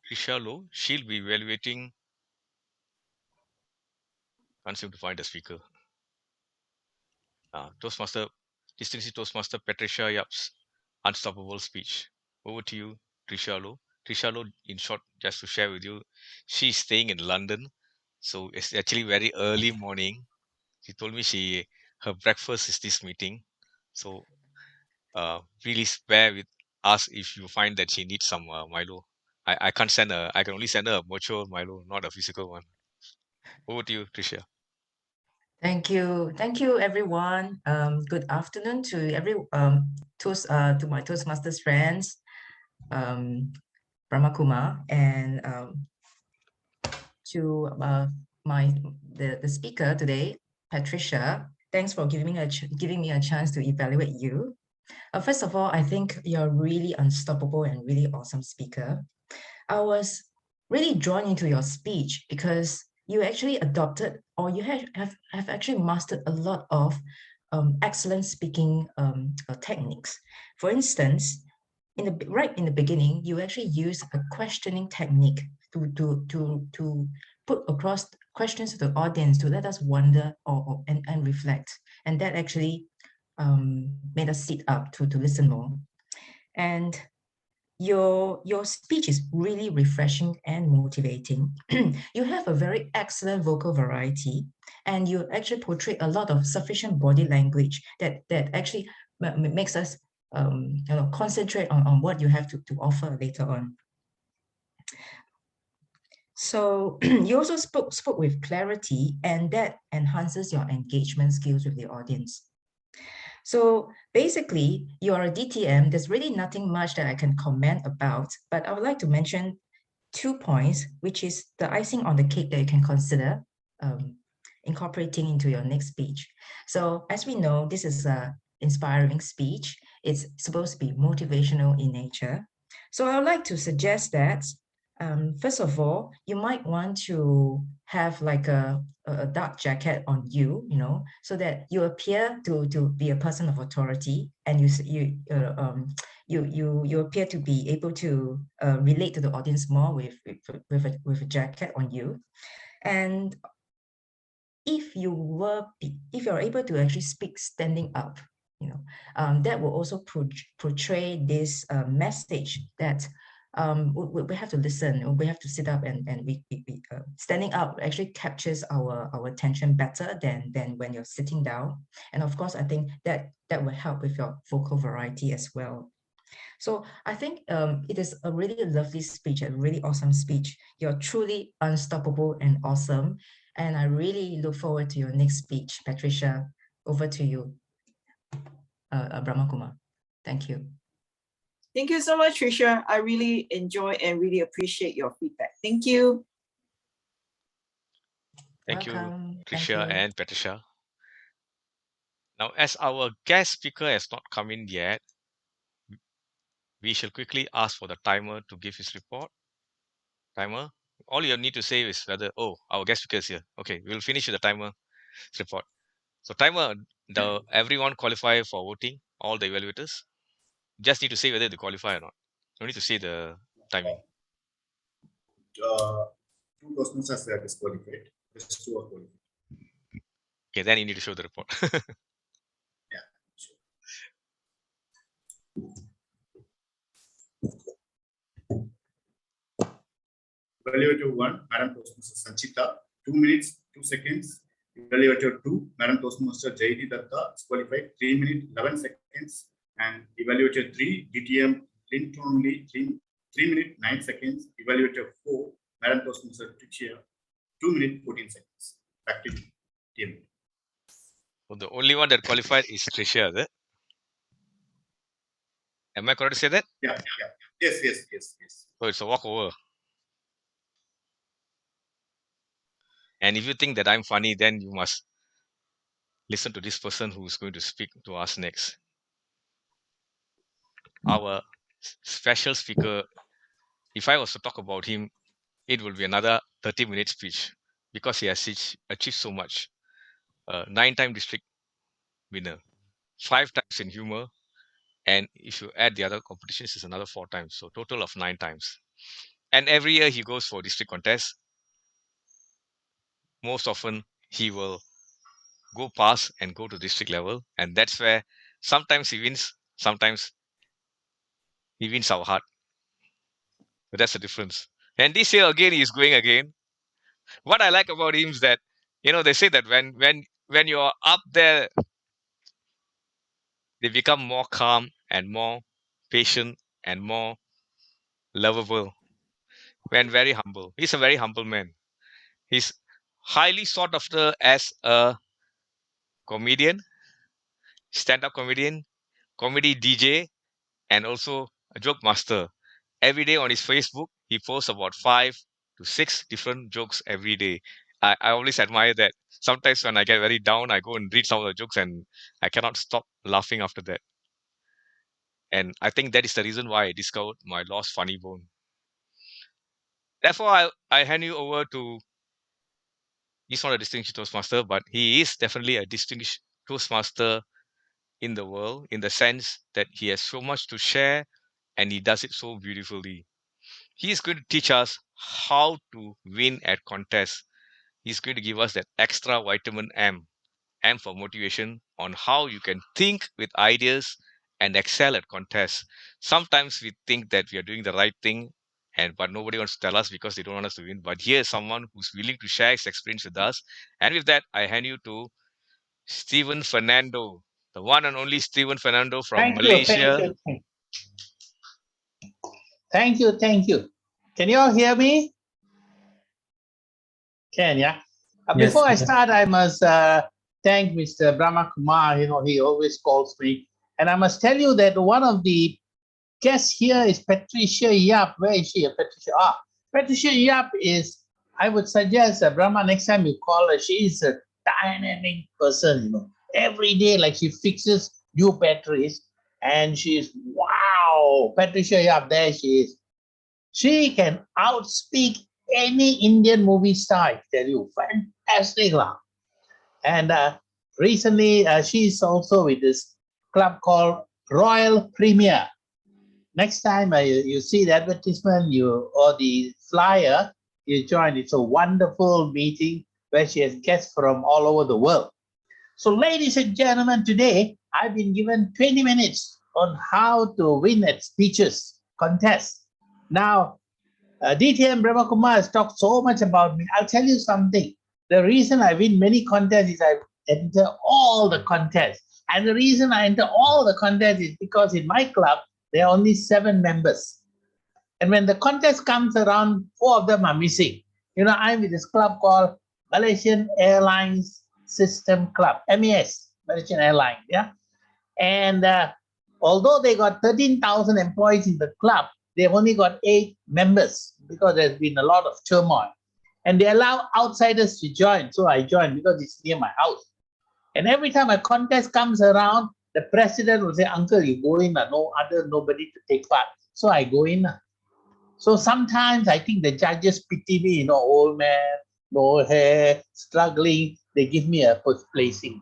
Trisha Low. She'll be evaluating. Can't seem to find a speaker. Distinguished Toastmaster Patricia Yap's unstoppable speech. Over to you, Trisha Low. Trisha Low, in short, just to share with you, she's staying in London, so it's actually very early morning. She told me her breakfast is this meeting, so really spare with us if you find that she needs some Milo. I can't send her. I can only send her a virtual Milo, not a physical one. Over to you, Tricia. Thank you, everyone. Good afternoon to to my Toastmasters friends, Brahmakuma, and to the speaker today, Patricia. Thanks for giving me a chance to evaluate you. First of all, I think you're really unstoppable and really awesome speaker. I was really drawn into your speech because you actually adopted, or you have actually mastered a lot of excellent speaking techniques. For instance, right in the beginning, you actually use a questioning technique to put across questions to the audience to let us wonder and reflect, and that actually made us sit up to listen more. And your speech is really refreshing and motivating. You have a very excellent vocal variety, and you actually portray a lot of sufficient body language that actually makes us concentrate on what you have to offer later on. So you also spoke with clarity, and that enhances your engagement skills with the audience. So basically, you're a DTM. There's really nothing much that I can comment about, but I would like to mention 2 points, which is the icing on the cake that you can consider incorporating into your next speech. So as we know, this is an inspiring speech. It's supposed to be motivational in nature. So I would like to suggest that first of all, you might want to have like a dark jacket on you, so that you appear to be a person of authority, and you appear to be able to relate to the audience more with a jacket on you. And if you're able to actually speak standing up, that will also portray this message that we have to listen. We have to sit up, and we standing up actually captures our attention better than when you're sitting down. And of course, I think that will help with your vocal variety as well. So I think it is a really lovely speech, a really awesome speech. You're truly unstoppable and awesome. And I really look forward to your next speech. Patricia, over to you, Brahma Kumar. Thank you. Thank you so much, Tricia. I really enjoy and really appreciate your feedback. Thank you. Thank Welcome. you, Thank Tricia you. and Patricia. Now, as our guest speaker has not come in yet, we shall quickly ask for the timer to give his report. Timer, all you need to say is whether, oh, our guest speaker is here. Okay, we'll finish with the timer report. So timer, everyone qualify for voting, all the evaluators. Just need to say whether they qualify or not. No need to say the timing. Two Toastmasters are disqualified. Just two are qualified. Okay, then you need to show the report. Yeah, sure. Evaluator 1, Madam Toastmaster Sanchita, 2 minutes, 2 seconds. Evaluator 2, Madam Toastmaster Jayati Datta, disqualified, 3 minutes, 11 seconds. And Evaluator 3, DTM Linton Lee, 3 minutes, 9 seconds. Evaluator 4, Madam Toastmaster Tricia, 2 minutes, 14 seconds. Back to TM. So the only one that qualified is Tricia, is it? Am I correct to say that? Yeah. Yes. So it's a walkover. And if you think that I'm funny, then you must listen to this person who is going to speak to us next. Our special speaker, if I was to talk about him, it will be another 30-minute speech because he has achieved so much. 9-time district winner, 5 times in humor, and if you add the other competitions, it's another 4 times. So total of 9 times. And every year he goes for district contests. Most often he will go past and go to district level, and that's where sometimes he wins, sometimes he wins our heart. But that's the difference. And this year again he is going again. What I like about him is that, they say that when you're up there, they become more calm and more patient and more lovable. And very humble. He's a very humble man. He's highly sought after as a comedian, stand-up comedian, comedy DJ, and also a joke master. Every day on his Facebook, he posts about 5 to 6 different jokes every day. I always admire that. Sometimes when I get very down, I go and read some of the jokes and I cannot stop laughing after that. And I think that is the reason why I discovered my lost funny bone. Therefore, I hand you over to, he's not a distinguished Toastmaster, but he is definitely a distinguished Toastmaster in the world, in the sense that he has so much to share and he does it so beautifully. He is going to teach us how to win at contests. He's going to give us that extra vitamin M for motivation on how you can think with ideas and excel at contests. Sometimes we think that we are doing the right thing, but nobody wants to tell us because they don't want us to win. But here is someone who's willing to share his experience with us. And with that, I hand you to Stephen Fernando, the one and only Stephen Fernando from Malaysia. Thank you. Can you all hear me? Can, yeah? Yes, Before I yeah. start, I must thank Mr. Brahma Kumar. He always calls me. And I must tell you that one of the guests here is Patricia Yap. Where is she? Patricia. Patricia Yap is, I would suggest, Brahma, next time you call her, she is a dynamic person, Every day, like she fixes new batteries. And she's, wow, Patricia Yap, there she is. She can outspeak any Indian movie star, I tell you. Fantastic. And recently, she's also with this club called Royal Premier. Next time you see the advertisement or the flyer, you join. It's a wonderful meeting where she has guests from all over the world. So ladies and gentlemen, today I've been given 20 minutes on how to win at speeches contests. Now, DTM Brahmakumar has talked so much about me. I'll tell you something. The reason I win many contests is I enter all the contests. And the reason I enter all the contests is because in my club, there are only 7 members. And when the contest comes around, 4 of them are missing. You know, I'm with this club called Malaysian Airlines System Club, MES, Malaysian Airlines, yeah? And although they got 13,000 employees in the club, they've only got 8 members because there's been a lot of turmoil. And they allow outsiders to join. So I joined because it's near my house. And every time a contest comes around, the president will say, Uncle, you go in, nobody to take part. So I go in. So sometimes I think the judges pity me, old man, no hair, struggling. They give me a first placing.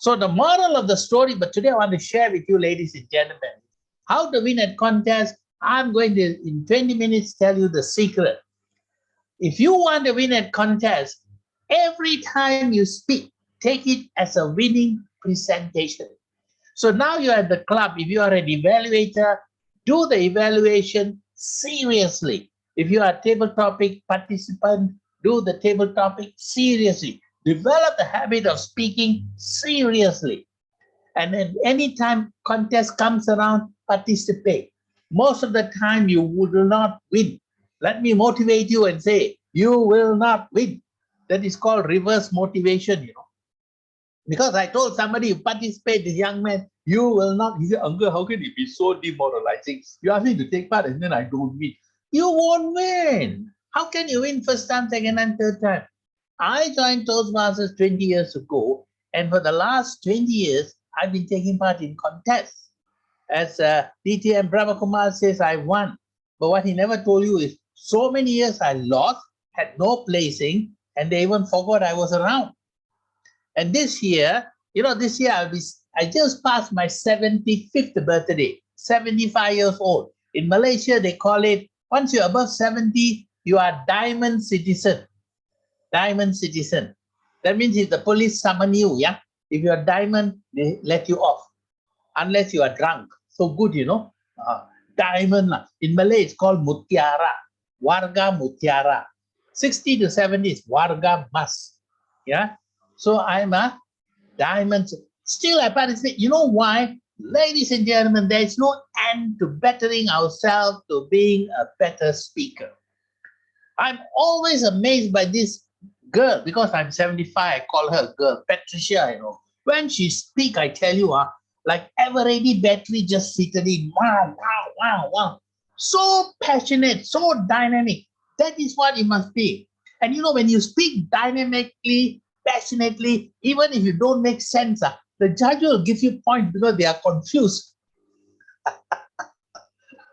So the moral of the story, but today I want to share with you, ladies and gentlemen, how to win at contest. I'm going to, in 20 minutes, tell you the secret. If you want to win at contest, every time you speak, take it as a winning presentation. So now you're at the club. If you are an evaluator, do the evaluation seriously. If you are a table topic participant, do the table topic seriously. Develop the habit of speaking seriously. And then anytime contest comes around, participate. Most of the time you will not win. Let me motivate you and say, you will not win. That is called reverse motivation, Because I told somebody, you participate, this young man, you will not. He said, Uncle, how can it be so demoralizing? You ask me to take part and then I don't win. You won't win. How can you win first time, second time, third time? I joined Toastmasters 20 years ago, and for the last 20 years, I've been taking part in contests. As DTM Brahmakumar says, I won. But what he never told you is, so many years I lost, had no placing, and they even forgot I was around. And this year, I just passed my 75th birthday, 75 years old. In Malaysia, they call it, once you're above 70, you are diamond citizen. Diamond citizen. That means if the police summon you, if you're diamond, they let you off. Unless you are drunk. So good, diamond. In Malay, it's called mutiara. Warga mutiara. 60 to 70 is warga mas. Yeah. So I'm a diamond. Still, I participate. You know why? Ladies and gentlemen, there is no end to bettering ourselves to being a better speaker. I'm always amazed by this girl because I'm 75. I call her girl, Patricia, When she speak, I tell you, like ever-ready battery just seated in. Wow, wow, wow, wow. So passionate, so dynamic. That is what it must be. And when you speak dynamically, passionately, even if you don't make sense, the judge will give you points because they are confused.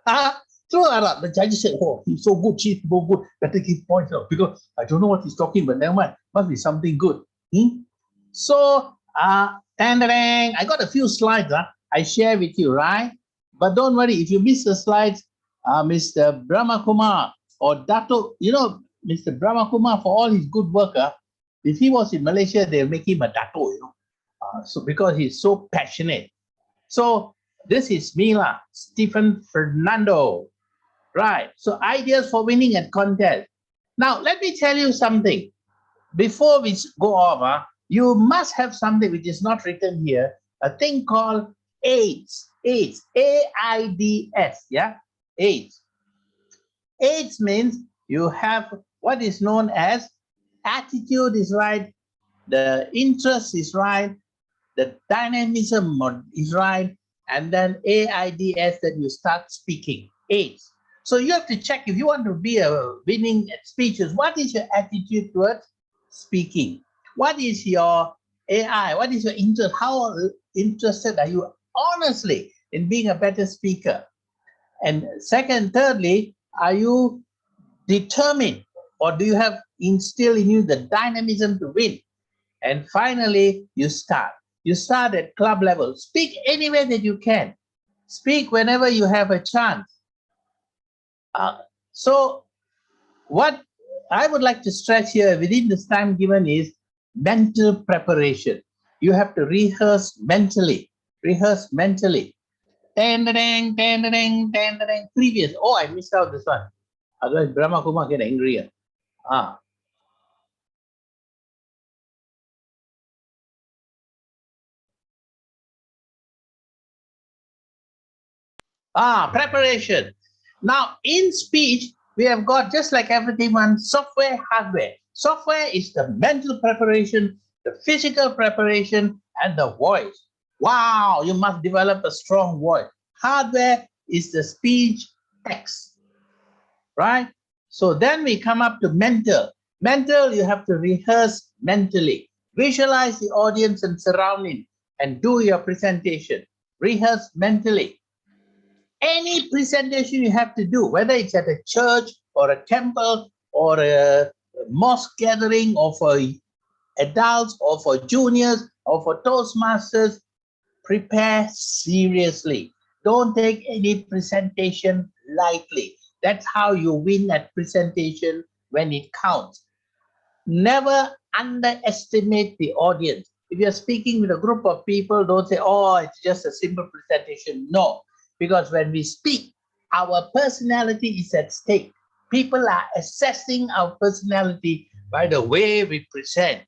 The judge said, oh, he's so good, she's so good, better give points because I don't know what he's talking, but never mind, must be something good. So, I got a few slides I share with you, right? But don't worry, if you miss the slides, Mr. Brahmakumar or Dato, Mr. Brahmakumar, for all his good work, if he was in Malaysia, they'll make him a Dato, so because he's so passionate. So this is me, Stephen Fernando. Right. So ideas for winning at contest. Now, let me tell you something. Before we go off, you must have something which is not written here, a thing called AIDS. AIDS. AIDS. Yeah? AIDS. AIDS means you have what is known as attitude is right, the interest is right, the dynamism is right, and then AIDS that you start speaking. AIDS. So you have to check if you want to be a winning at speeches, what is your attitude towards speaking? What is your AI? What is your interest? How interested are you honestly in being a better speaker? And thirdly, are you determined or do you have instilled in you the dynamism to win? And finally, you start. You start at club level. Speak anywhere that you can. Speak whenever you have a chance. So what I would like to stress here within this time given is mental preparation. You have to rehearse mentally. Rehearse mentally. Dang, previous. Oh, I missed out this one. Otherwise, Brahma Kumar get angrier. Preparation. Now, in speech, we have got just like everything on software, hardware. Software is the mental preparation, the physical preparation, and the voice. Wow, you must develop a strong voice. Hardware is the speech text, right? So then we come up to mental. Mental, you have to rehearse mentally. Visualize the audience and surrounding and do your presentation. Rehearse mentally. Any presentation you have to do, whether it's at a church or a temple or a mosque gathering or for adults or for juniors or for Toastmasters, prepare seriously. Don't take any presentation lightly. That's how you win at presentation when it counts. Never underestimate the audience. If you're speaking with a group of people, don't say, oh, it's just a simple presentation. No, because when we speak, our personality is at stake. People are assessing our personality by the way we present.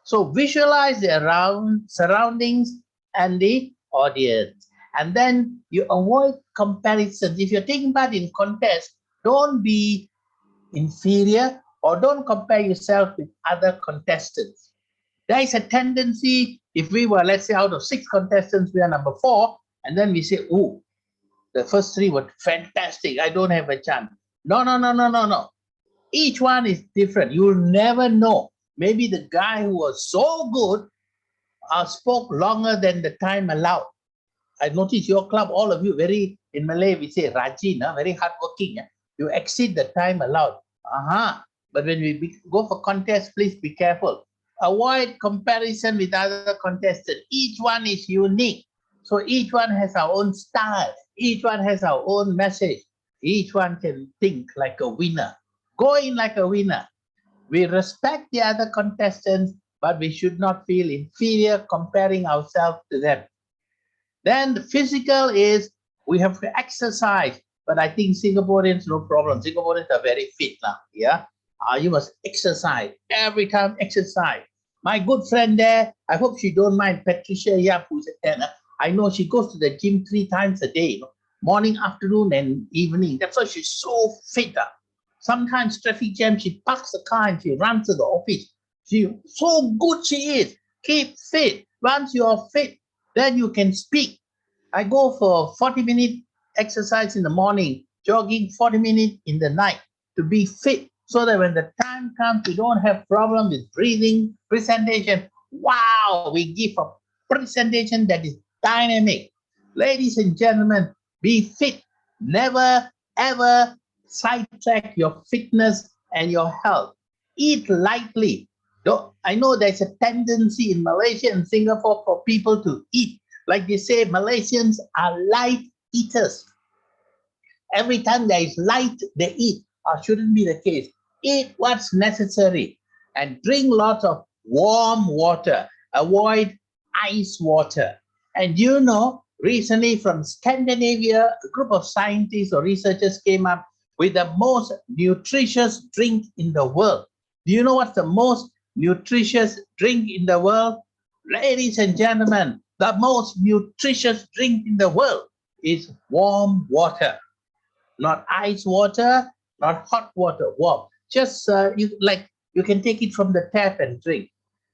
So visualize the surroundings and the audience. And then you avoid comparisons. If you're taking part in contests, don't be inferior or don't compare yourself with other contestants. There is a tendency, if we were, let's say, out of 6 contestants, we are number 4, and then we say, oh, the first 3 were fantastic, I don't have a chance. No. Each one is different. You'll never know. Maybe the guy who was so good spoke longer than the time allowed. I noticed your club, all of you, very, in Malay, we say rajin, very hardworking. You exceed the time allowed. But when we go for contests, please be careful. Avoid comparison with other contestants. Each one is unique. So each one has our own style. Each one has our own message. Each one can think like a winner. Go in like a winner. We respect the other contestants, but we should not feel inferior comparing ourselves to them. Then the physical is we have to exercise, but I think Singaporeans, no problem. Singaporeans are very fit now. Yeah, you must exercise every time. Exercise. My good friend there, I hope she don't mind, Patricia Yap, who's a tenor. I know she goes to the gym 3 times a day, morning, afternoon, and evening. That's why she's so fit. Sometimes traffic jam, she parks the car and she runs to the office. She so good she is. Keep fit. Once you are fit, then you can speak. I go for 40-minute exercise in the morning, jogging 40 minutes in the night to be fit so that when the time comes, you don't have problem with breathing, presentation. Wow, we give a presentation that is dynamic. Ladies and gentlemen, be fit. Never, ever sidetrack your fitness and your health. Eat lightly. I know there's a tendency in Malaysia and Singapore for people to eat. Like they say, Malaysians are light eaters. Every time there is light, they eat. Shouldn't be the case. Eat what's necessary and drink lots of warm water. Avoid ice water. And recently from Scandinavia, a group of scientists or researchers came up with the most nutritious drink in the world. Do you know what's the most nutritious drink in the world? Ladies and gentlemen, the most nutritious drink in the world is warm water. Not ice water, not hot water, warm. Just you can take it from the tap and drink.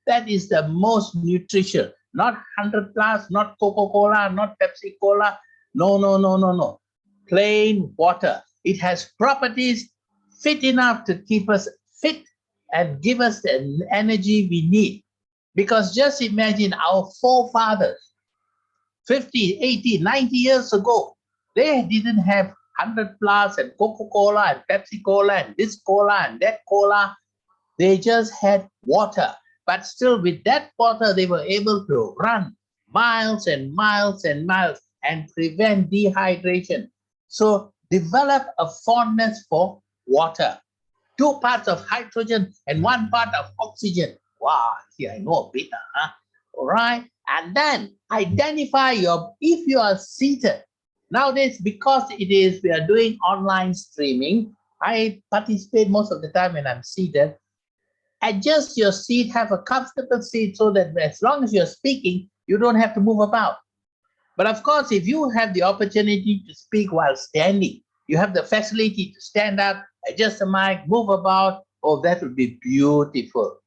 That is the most nutritious. Not 100 plus, not Coca-Cola, not Pepsi Cola. No. Plain water. It has properties fit enough to keep us fit and give us the energy we need. Because just imagine our forefathers, 50, 80, 90 years ago, they didn't have 100 plus and Coca-Cola and Pepsi Cola and this cola and that cola. They just had water. But still with that water, they were able to run miles and miles and miles and prevent dehydration. So develop a fondness for water. 2 parts of hydrogen and 1 part of oxygen. Wow, see, I know a bit, All right. And then identify if you are seated, Nowadays, because we are doing online streaming, I participate most of the time when I'm seated. Adjust your seat, have a comfortable seat so that as long as you're speaking, you don't have to move about. But of course, if you have the opportunity to speak while standing, you have the facility to stand up, adjust the mic, move about, oh, that would be beautiful.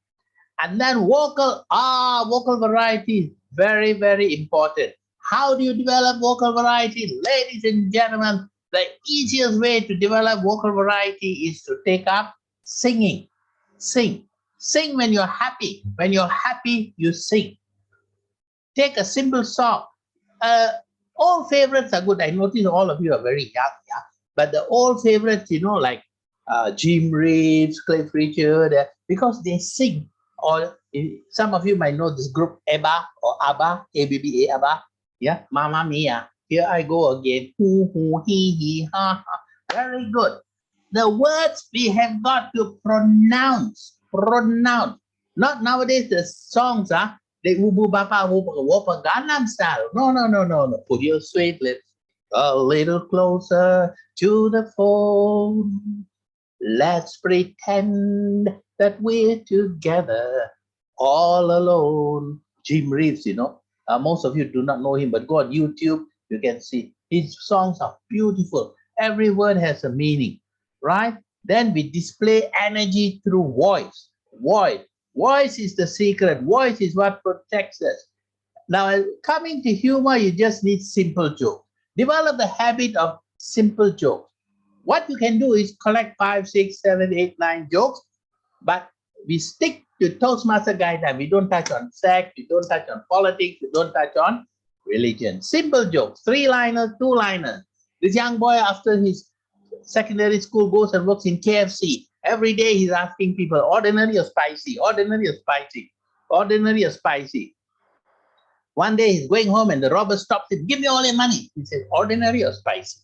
And then vocal variety, very, very important. How do you develop vocal variety? Ladies and gentlemen, the easiest way to develop vocal variety is to take up singing. Sing. Sing when you're happy. When you're happy, you sing. Take a simple song. All favorites are good. I notice all of you are very young, yeah. But the old favorites, like Jim Reeves, Cliff Richard, because they sing. Or some of you might know this group ABBA or ABBA, ABBA, ABBA. Yeah, Mamma Mia. Here I go again. Hoo, hoo, hee, hee, ha, ha. Very good. The words we have got to pronounce. Not nowadays the songs, they ubu bapa whopa Gangnam style. No. Put your sweet lips a little closer to the phone. Let's pretend that we're together all alone. Jim Reeves, most of you do not know him, but go on YouTube, you can see his songs are beautiful. Every word has a meaning, right? Then we display energy through voice. Voice is the secret. Voice is what protects us. Now, coming to humor, you just need simple jokes. Develop the habit of simple jokes. What you can do is collect 5, 6, 7, 8, 9 jokes, but we stick to Toastmaster guideline. We don't touch on sex, we don't touch on politics, we don't touch on religion. Simple jokes, 3-liners, 2-liners. This young boy, after his secondary school, goes and works in KFC. Every day he's asking people, ordinary or spicy, ordinary or spicy, ordinary or spicy. One day he's going home and the robber stops him, give me all your money. He says, ordinary or spicy,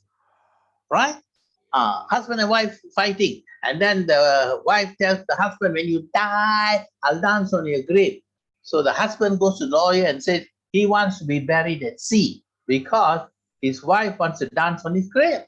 right? Husband and wife fighting. And then the wife tells the husband, when you die, I'll dance on your grave. So the husband goes to the lawyer and says he wants to be buried at sea because his wife wants to dance on his grave.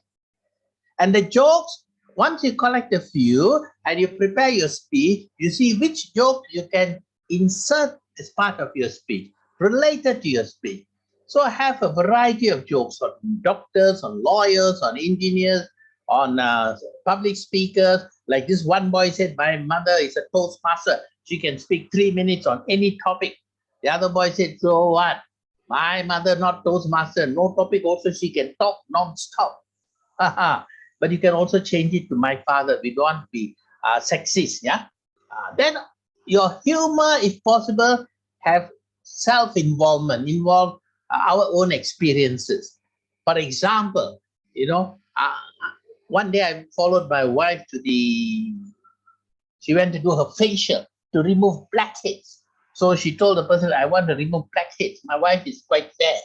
And the jokes, once you collect a few and you prepare your speech, you see which joke you can insert as part of your speech, related to your speech. So I have a variety of jokes on doctors, on lawyers, on engineers, on public speakers. Like this one boy said, my mother is a Toastmaster. She can speak 3 minutes on any topic. The other boy said, so what? My mother not Toastmaster. No topic also she can talk non-stop. But you can also change it to my father. We don't want to be sexist, yeah? Then your humor, if possible, have self-involvement, involve our own experiences. For example, one day I followed my wife she went to do her facial to remove blackheads. So she told the person, I want to remove blackheads. My wife is quite fair.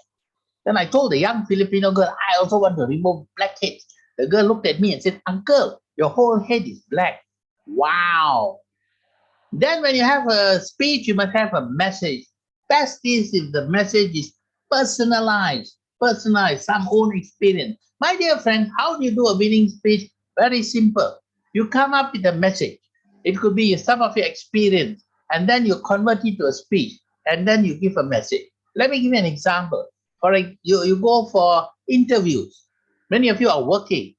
Then I told the young Filipino girl, I also want to remove blackheads. The girl looked at me and said, uncle, your whole head is black. Wow. Then when you have a speech, you must have a message. Best is if the message is personalized, some own experience. My dear friend, how do you do a winning speech? Very simple. You come up with a message. It could be some of your experience, and then you convert it to a speech, and then you give a message. Let me give you an example. You go for interviews. Many of you are working.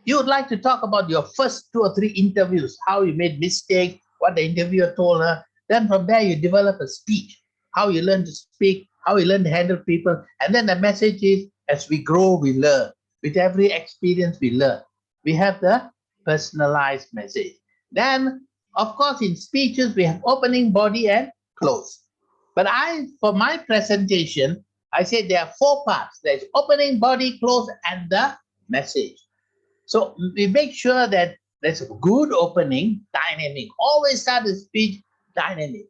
You would like to talk about your first 2 or 3 interviews, how you made mistakes, what the interviewer told her. Then from there, you develop a speech, how you learn to speak, how you learn to handle people. And then the message is, as we grow, we learn. With every experience, we learn. We have the personalized message. Then, of course, in speeches, we have opening, body, and close. But for my presentation, I said there are 4 parts. There's opening, body, close, and the message. So we make sure that there's a good opening, dynamic. Always start the speech dynamic.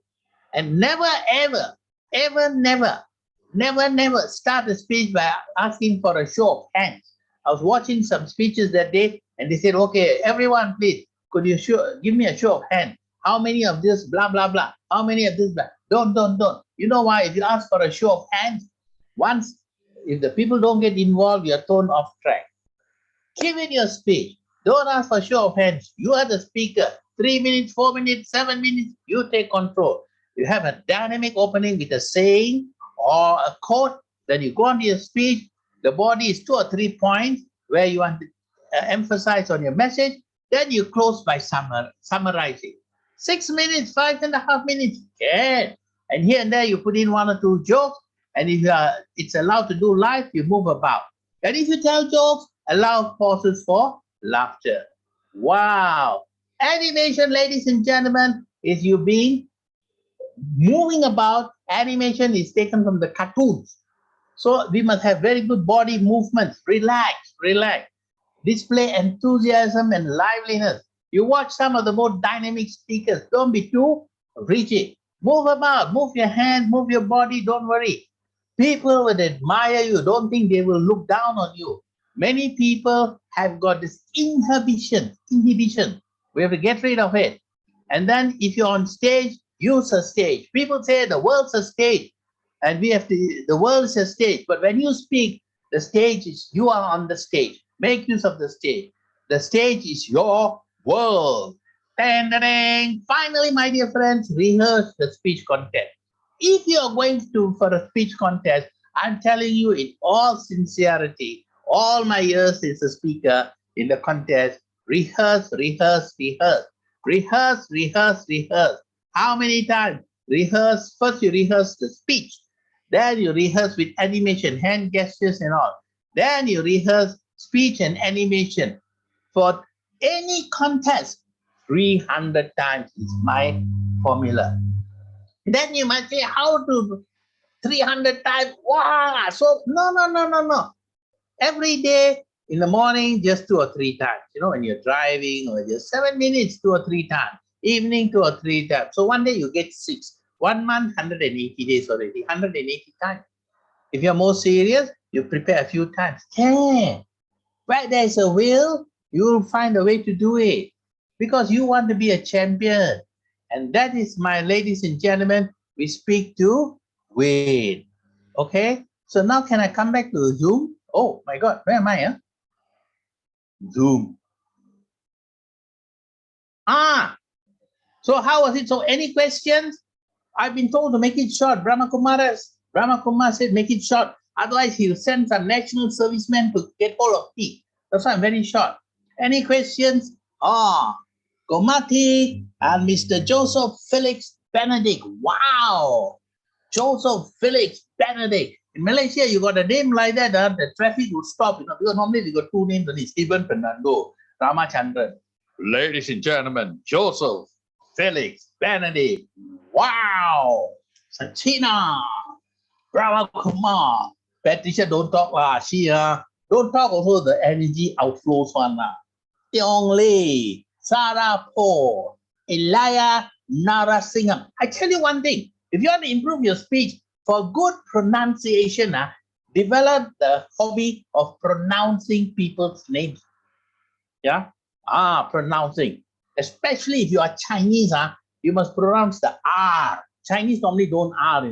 And never start the speech by asking for a show of hands. I was watching some speeches that day, and they said, okay, everyone, please, could you give me a show of hands? How many of this, blah, blah, blah? How many of this, blah? Don't. You know why? If you ask for a show of hands, once If the people don't get involved, you're thrown off track. Give it your speech. Don't ask for show of hands. You are the speaker. 3 minutes, 4 minutes, 7 minutes, you take control. You have a dynamic opening with a saying or a quote. Then you go on to your speech. The body is 2 or 3 points where you want to emphasize on your message. Then you close by summarizing. 6 minutes, 5.5 minutes, can. And here and there you put in 1 or 2 jokes. And if it's allowed to do live, you move about. And if you tell jokes, allow pauses for laughter. Wow. Animation, ladies and gentlemen, is you being moving about. Animation is taken from the cartoons. So we must have very good body movements. Relax, relax. Display enthusiasm and liveliness. You watch some of the more dynamic speakers. Don't be too rigid. Move about, move your hands, move your body. Don't worry. People will admire you. Don't think they will look down on you. Many people have got this inhibition. We have to get rid of it. And then if you're on stage, use a stage. People say the world's a stage, and the world is a stage. But when you speak, the stage is, you are on the stage. Make use of the stage. The stage is your world. Dang. Finally, my dear friends, rehearse the speech content. If you are going for a speech contest, I'm telling you in all sincerity, all my years as a speaker in the contest, rehearse. How many times? Rehearse. First you rehearse the speech. Then you rehearse with animation, hand gestures and all. Then you rehearse speech and animation. For any contest, 300 times is my formula. Then you might say, how to 300 times? Wow! So, no. Every day in the morning, just 2 or 3 times. When you're driving, or just 7 minutes, 2 or 3 times. Evening, 2 or 3 times. So one day you get 6. 1 month, 180 days already. 180 times. If you're more serious, you prepare a few times. 10. Where there's a will, you'll find a way to do it. Because you want to be a champion. And that is, my ladies and gentlemen, we speak to win. Okay? So now can I come back to Zoom? Oh my God, where am I? Zoom. So how was it? So any questions? I've been told to make it short. Brahma Kumar said make it short. Otherwise he'll send some national servicemen to get hold of me. That's why I'm very short. Any questions? Komati and Mr. Joseph Felix Benedict. Wow. Joseph Felix Benedict. In Malaysia, you got a name like that, the traffic would stop, because normally we got 2 names only, Stephen Fernando, Ramachandran. Ladies and gentlemen, Joseph Felix Benedict. Wow. Sachina. Brahma Kumar. Patricia, don't talk don't talk also the energy outflows one Tiong Lee, Sarah Paul, Elia Narasingham. I tell you one thing, if you want to improve your speech for good pronunciation, develop the hobby of pronouncing people's names. Yeah? Pronouncing. Especially if you are Chinese, you must pronounce the R. Chinese normally don't R,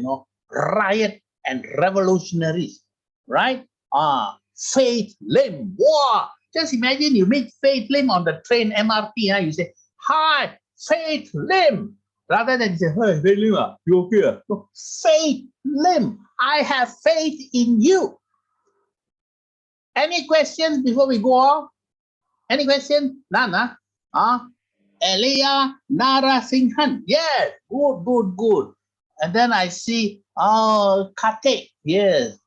riot and revolutionaries. Right? Faith Lim. Wow! Just imagine you meet Faith Lim on the train MRT, you say, hi, Faith Lim. Rather than say, hey, Faith Lim, you okay? No, Faith Lim, I have faith in you. Any questions before we go on? Any questions? None, Elia Narasinghan. Yes, good. And then I see, Kate. Yes.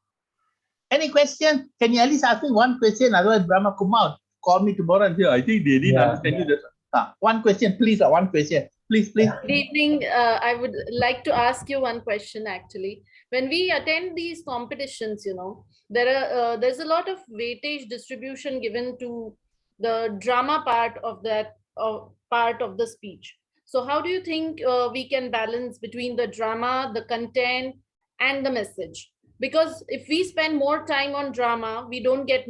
Any question? Can you at least ask me one question? Otherwise, Brahma Kumar call me tomorrow and say, I think they didn't understand you. One question, please. One question. Please. Good evening. I would like to ask you one question, actually. When we attend these competitions, there's a lot of weightage distribution given to the drama part of that part of the speech. So how do you think we can balance between the drama, the content, and the message? Because if we spend more time on drama, we don't get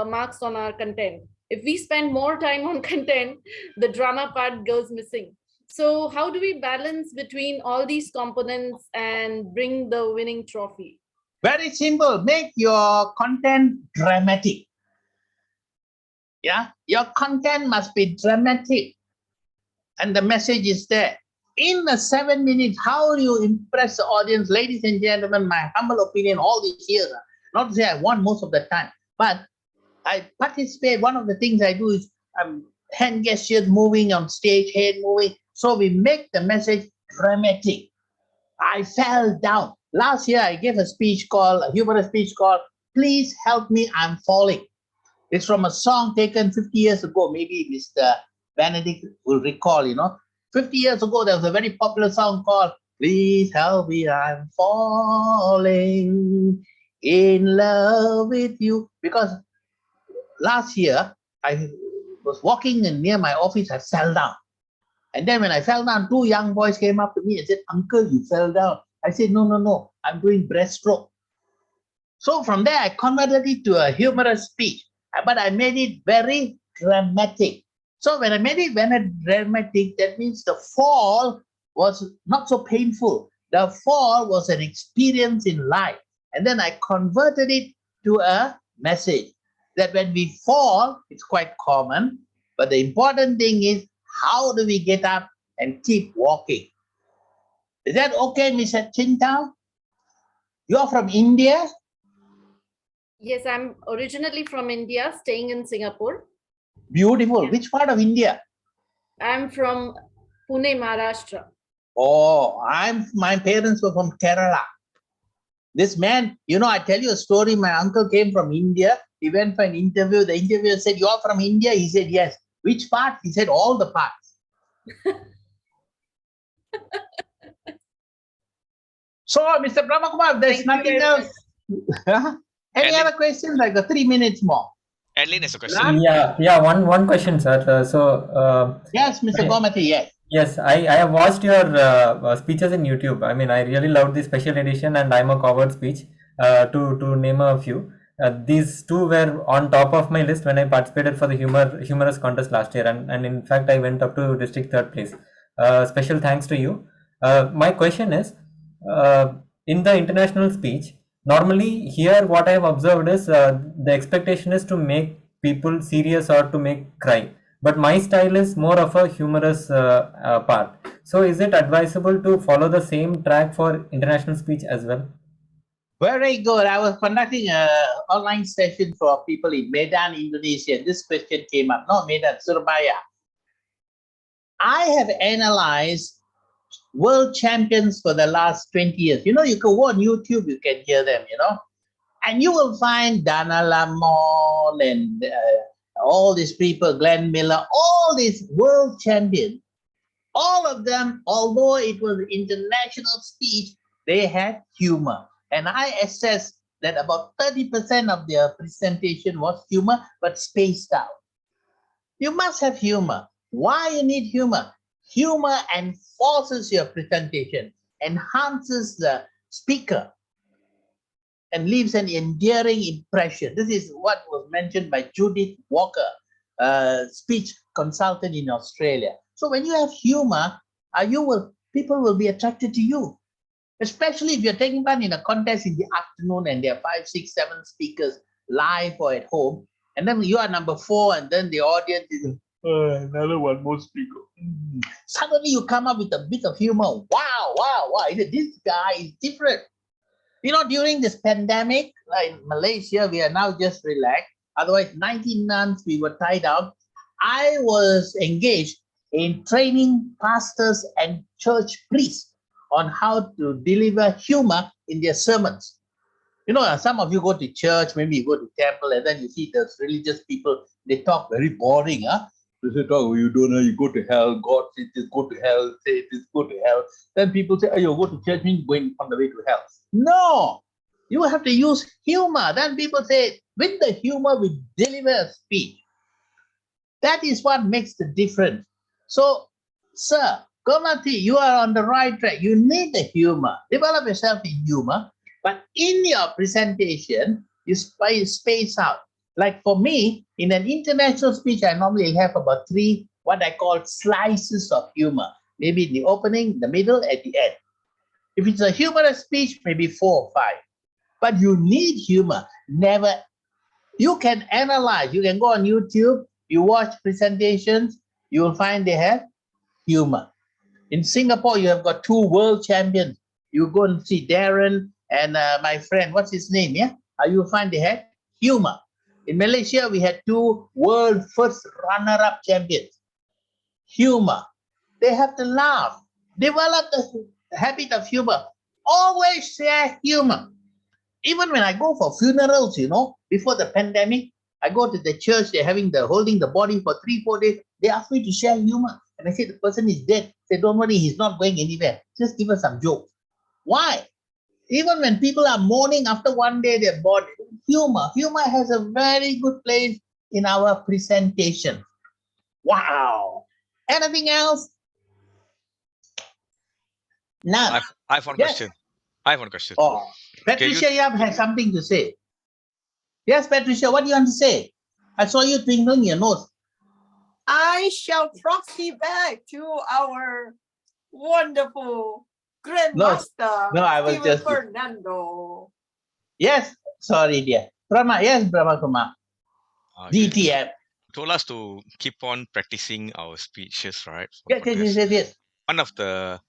marks on our content. If we spend more time on content, the drama part goes missing. So how do we balance between all these components and bring the winning trophy? Very simple. Make your content dramatic. Yeah, your content must be dramatic, and the message is there. In the 7 minutes, how do you impress the audience? Ladies and gentlemen, my humble opinion, all these years, not to say I won most of the time, but I participate. One of the things I do is hand gestures moving on stage, head moving. So we make the message dramatic. I fell down. Last year, I gave a humorous speech called, Please Help Me, I'm Falling. It's from a song taken 50 years ago. Maybe Mr. Benedict will recall, 50 years ago, there was a very popular song called Please Help Me, I'm Falling in Love with You. Because last year, I was walking near my office, I fell down. And then when I fell down, two young boys came up to me and said, Uncle, you fell down. I said, no, I'm doing breaststroke. So from there, I converted it to a humorous speech, but I made it very dramatic. So when I made it very dramatic, that means the fall was not so painful. The fall was an experience in life. And then I converted it to a message that when we fall, it's quite common. But the important thing is, how do we get up and keep walking? Is that okay, Mr. Chintao? You're from India? Yes, I'm originally from India, staying in Singapore. Beautiful. Which part of India? I'm from Pune, Maharashtra. Oh, my parents were from Kerala. This man, I tell you a story. My uncle came from India. He went for an interview. The interviewer said, You're from India? He said, Yes. Which part? He said, All the parts. So, Mr. Brahmakumar, there's nothing else. Any other questions? I got 3 minutes more. Adeline has a question. Yeah. One question, sir. Yes, Mr. Gomati, yes. Yes, I have watched your speeches in YouTube. I mean, I really loved the special edition and I'm a covered speech. To name a few, these two were on top of my list when I participated for the humorous contest last year, and in fact I went up to district third place. Special thanks to you. My question is, in the international speech, normally here what I have observed is the expectation is to make people serious or to make cry. But my style is more of a humorous part. So is it advisable to follow the same track for international speech as well? Very good. I was conducting an online session for people in Medan, Indonesia. This question came up. No, Medan, Surabaya. I have analyzed world champions for the last 20 years. You can go on YouTube, you can hear them, and you will find Dana Lamont and all these people, Glenn Miller, all these world champions. All of them, although it was international speech, they had humor. And I assessed that about 30% of their presentation was humor, but spaced out. You must have humor. Why you need humor? Humor enforces your presentation, enhances the speaker, and leaves an endearing impression. This is what was mentioned by Judith Walker, speech consultant in Australia. So when you have humor, people will be attracted to you. Especially if you're taking part in a contest in the afternoon and there are 5, 6, 7 speakers live or at home, and then you are number 4, and then the audience is another one more speaker. Suddenly you come up with a bit of humor. Wow, this guy is different. During this pandemic, in Malaysia, we are now just relaxed. Otherwise, 19 months we were tied up. I was engaged in training pastors and church priests on how to deliver humor in their sermons. Some of you go to church, maybe you go to temple, and then you see those religious people, they talk very boring. They say, you don't know, you go to hell, God says this, go to hell, say this, go to hell. Then people say, you go to church means going on the way to hell. No, you have to use humor. Then people say, with the humor, we deliver a speech. That is what makes the difference. So, sir, Gomati, you are on the right track. You need the humor. Develop yourself in humor. But in your presentation, you space out. Like for me, in an international speech, I normally have about 3, what I call slices of humor. Maybe in the opening, the middle, at the end. If it's a humorous speech, maybe 4 or 5. But you need humor. Never. You can analyze. You can go on YouTube. You watch presentations. You will find they have humor. In Singapore, you have got 2 world champions. You go and see Darren and my friend, what's his name? Yeah, you find they had humor. In Malaysia, we had 2 world first runner-up champions. Humor. They have to laugh. Develop the habit of humor. Always share humor. Even when I go for funerals, before the pandemic, I go to the church, they're holding the body for 3-4 days. They ask me to share humor. And I say, the person is dead. Say, don't worry, he's not going anywhere. Just give us some jokes. Why? Even when people are mourning after one day, they're bored. Humor. Humor has a very good place in our presentation. Wow. Anything else? None. I have one Yes. question. I have one question. Oh, Patricia Yap has something to say. Yes, Patricia, what do you want to say? I saw you twinkling your nose. I shall proxy back to our wonderful Grandmaster no, I was Stephen just- Fernando. Yes, sorry, dear. Brahma Kumar. Okay. DTM. Told us to keep on practicing our speeches, right? for Yes, podcast. yes. One of the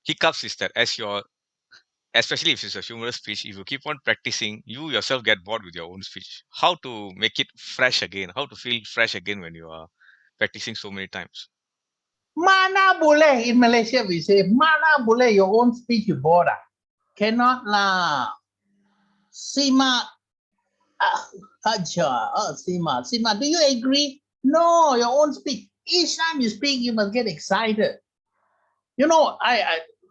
hiccups is that especially if it's a humorous speech, if you keep on practicing, you yourself get bored with your own speech. How to make it fresh again? How to feel fresh again when you are practicing so many times? Mana boleh. In Malaysia, we say, mana boleh your own speech you bored. Cannot lah. Sima. Sima. Do you agree? No, your own speech. Each time you speak, you must get excited.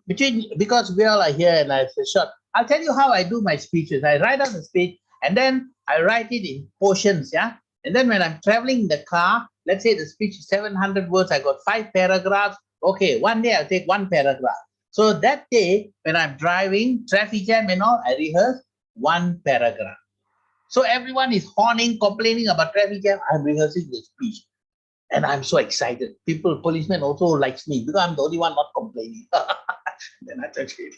Because we all are here and I say, short, I'll tell you how I do my speeches. I write down the speech and then I write it in portions, yeah? And then when I'm traveling in the car, let's say the speech is 700 words, I got 5 paragraphs. Okay, one day I'll take 1 paragraph. So that day, when I'm driving, traffic jam and all, I rehearse 1 paragraph. So everyone is horning, complaining about traffic jam. I'm rehearsing the speech. And I'm so excited. Policemen also likes me because I'm the only one not complaining. Then I touch it.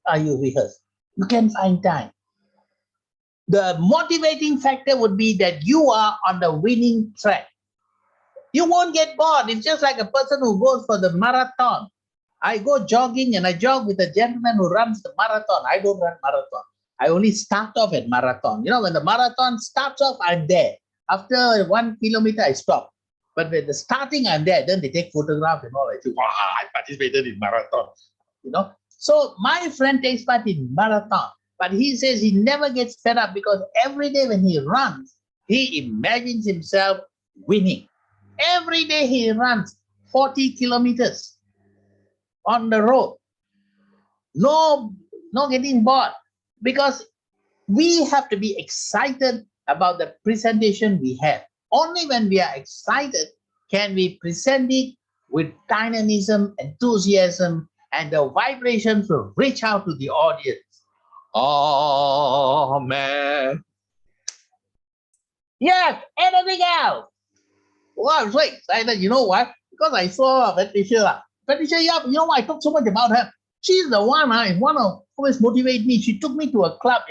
Are you rehearse? You can find time. The motivating factor would be that you are on the winning track. You won't get bored. It's just like a person who goes for the marathon. I go jogging and I jog with a gentleman who runs the marathon. I don't run marathon. I only start off at marathon. When the marathon starts off, I'm there. After 1 kilometer, I stop. But when the starting, I'm there. Then they take photographs and all. I say, wow, I participated in marathon. So my friend takes part in marathon. But he says he never gets fed up because every day when he runs, he imagines himself winning. Every day he runs 40 kilometers on the road. No getting bored because we have to be excited about the presentation we have. Only when we are excited can we present it with dynamism, enthusiasm, and the vibrations will reach out to the audience. Amen. Yes, anything else? Well, I'm so excited. You know what? Because I saw Patricia. Patricia Yap, you know why I talk so much about her? She's the one who always motivate me. She took me to a club,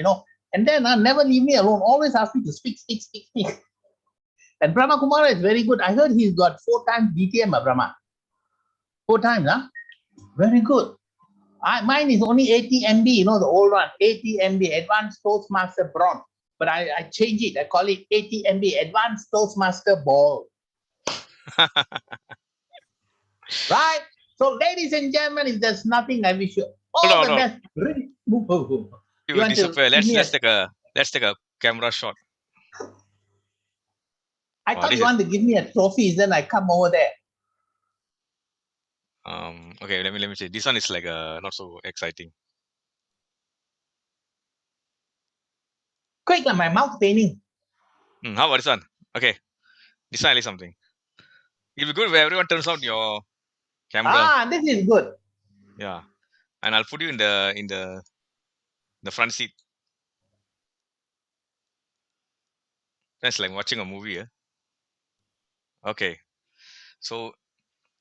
and then never leave me alone. Always ask me to speak. And Brahma Kumara is very good. I heard he's got 4 times DTM, Brahma. 4 times, huh? Very good. Mine is only 80 MB, the old one, 80 MB, Advanced Toastmaster Bronze. But I change it. I call it 80 MB, Advanced Toastmaster Ball. Right? So, ladies and gentlemen, if there's nothing, I wish you all the best. You will disappear. Let's take a camera shot. I thought you want to give me a trophy, then I come over there. Okay, let me see. This one is like not so exciting. Quick, my mouth paining. How about this one? Okay, this one is something. It'll be good where everyone turns on your camera. This is good. Yeah, and I'll put you in the front seat. That's like watching a movie. Okay, so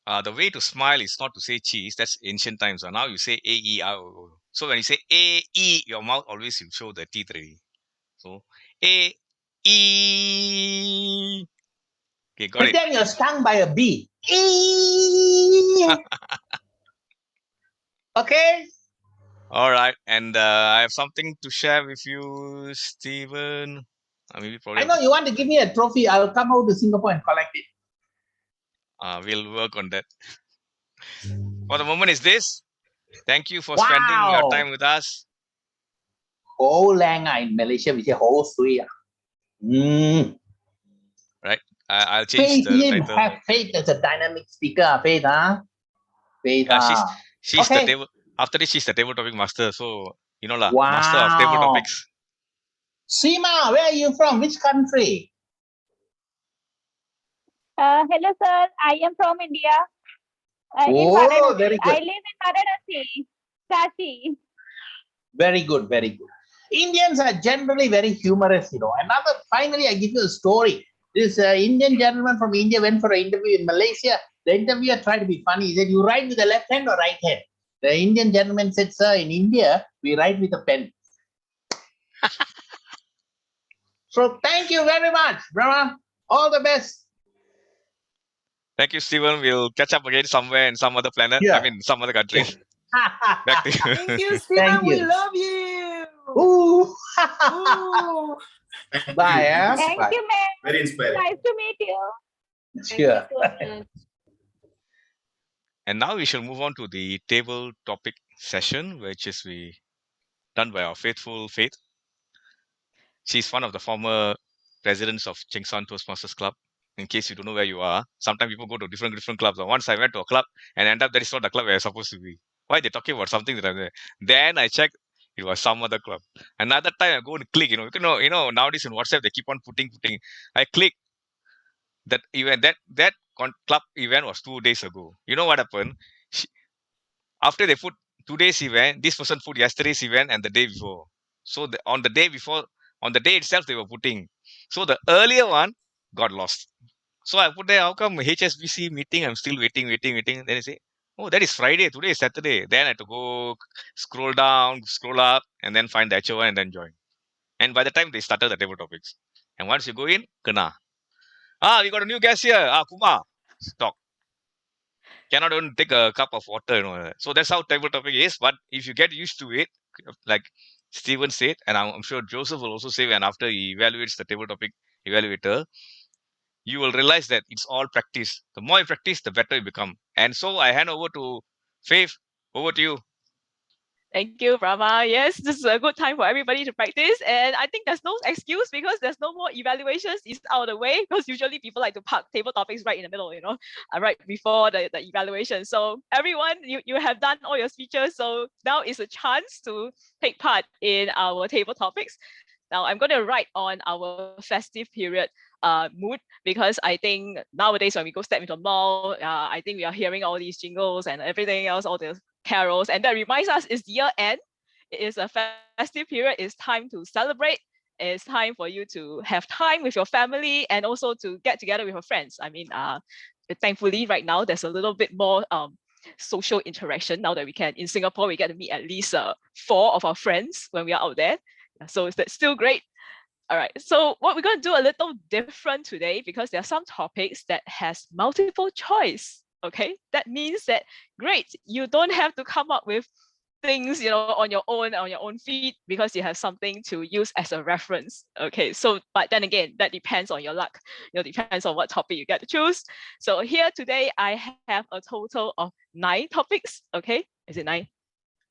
the way to smile is not to say cheese. That's ancient times. So now you say A-E-I-O. So when you say A, E, your mouth always will show the teeth already. So A, E. Okay, got it. Pretend you're stung by a bee. Eee. Okay? All right. And I have something to share with you, Stephen. Maybe probably I know you want to give me a trophy. I'll come out to Singapore and collect it. we'll work on that. For the moment is this. Thank you for spending your Wow. time with us. Hố Lan in Malaysia, we say hố suy. Right. I'll change Faith, the you title. have Faith as a dynamic speaker, Faith, huh? Faith, She's the okay. table. After this, she's the table topic master. So you know lah, Wow. master of table topics. Seema, where are you from? Which country? Hello, sir. I am from India. In Oh, Varanasi. very I good. live in Varanasi, Kashi. Very good, very good. Indians are generally very humorous, you know. Finally, I give you a story. This Indian gentleman from India went for an interview in Malaysia. The interviewer tried to be funny. He said, "You write with the left hand or right hand?" The Indian gentleman said, "Sir, in India, we write with a pen." So thank you very much, Brahma. All the best. Thank you, Stephen. We'll catch up again somewhere in some other planet. Yeah. I mean, some other country. Back to you. Thank you, Stephen. Thank We you. love you. Ooh. Ooh. Thank Bye. you. Thank Bye. you, ma'am. Very inspiring. Nice to meet you. Sure. And now we shall move on to the table topic session, which is done by our faithful Faith. She's one of the former presidents of Cheng Toastmasters Club. In case you don't know where you are, sometimes people go to different clubs. Once I went to a club and end up that is not the club where I'm supposed to be. Why they're talking about something that I'm there? Then I checked, it was some other club. Another time I go and click, nowadays in WhatsApp they keep on putting. I click that event, club event was 2 days ago. You know what happened? After they put today's event, this person put yesterday's event and the day before. So on the day before, on the day itself, they were putting. So the earlier one got lost. So I put there, how come HSBC meeting? I'm still waiting. Then they say, oh, that is Friday. Today is Saturday. Then I had to go scroll down, scroll up, and then find the actual one and then join. And by the time they started the table topics, and once you go in, kena. We got a new guest here. Kumar, talk. Cannot even take a cup of water, So that's how table topic is. But if you get used to it, like Steven said, and I'm sure Joseph will also say, and after he evaluates the table topic evaluator, you will realize that it's all practice. The more you practice, the better you become. And so I hand over to Faith. Over to you. Thank you, Brahma. Yes, this is a good time for everybody to practice. And I think there's no excuse because there's no more evaluations. It's out of the way because usually people like to park table topics right in the middle, right before the evaluation. So everyone, you have done all your speeches. So now is a chance to take part in our table topics. Now I'm going to write on our festive period mood because I think nowadays when we go step into a mall, I think we are hearing all these jingles and everything else, all the carols, and that reminds us it's year end. It is a festive period. It's time to celebrate. It's time for you to have time with your family and also to get together with your friends. I mean, thankfully right now there's a little bit more social interaction now that we can. In Singapore, we get to meet at least 4 of our friends when we are out there. So that's still great. All right, so what we're going to do a little different today because there are some topics that has multiple choice. Okay, that means that great, you don't have to come up with things on your own feet because you have something to use as a reference. Okay, so but then again, that depends on your luck. Depends on what topic you get to choose. So here today I have a total of 9 topics. Okay, is it 9?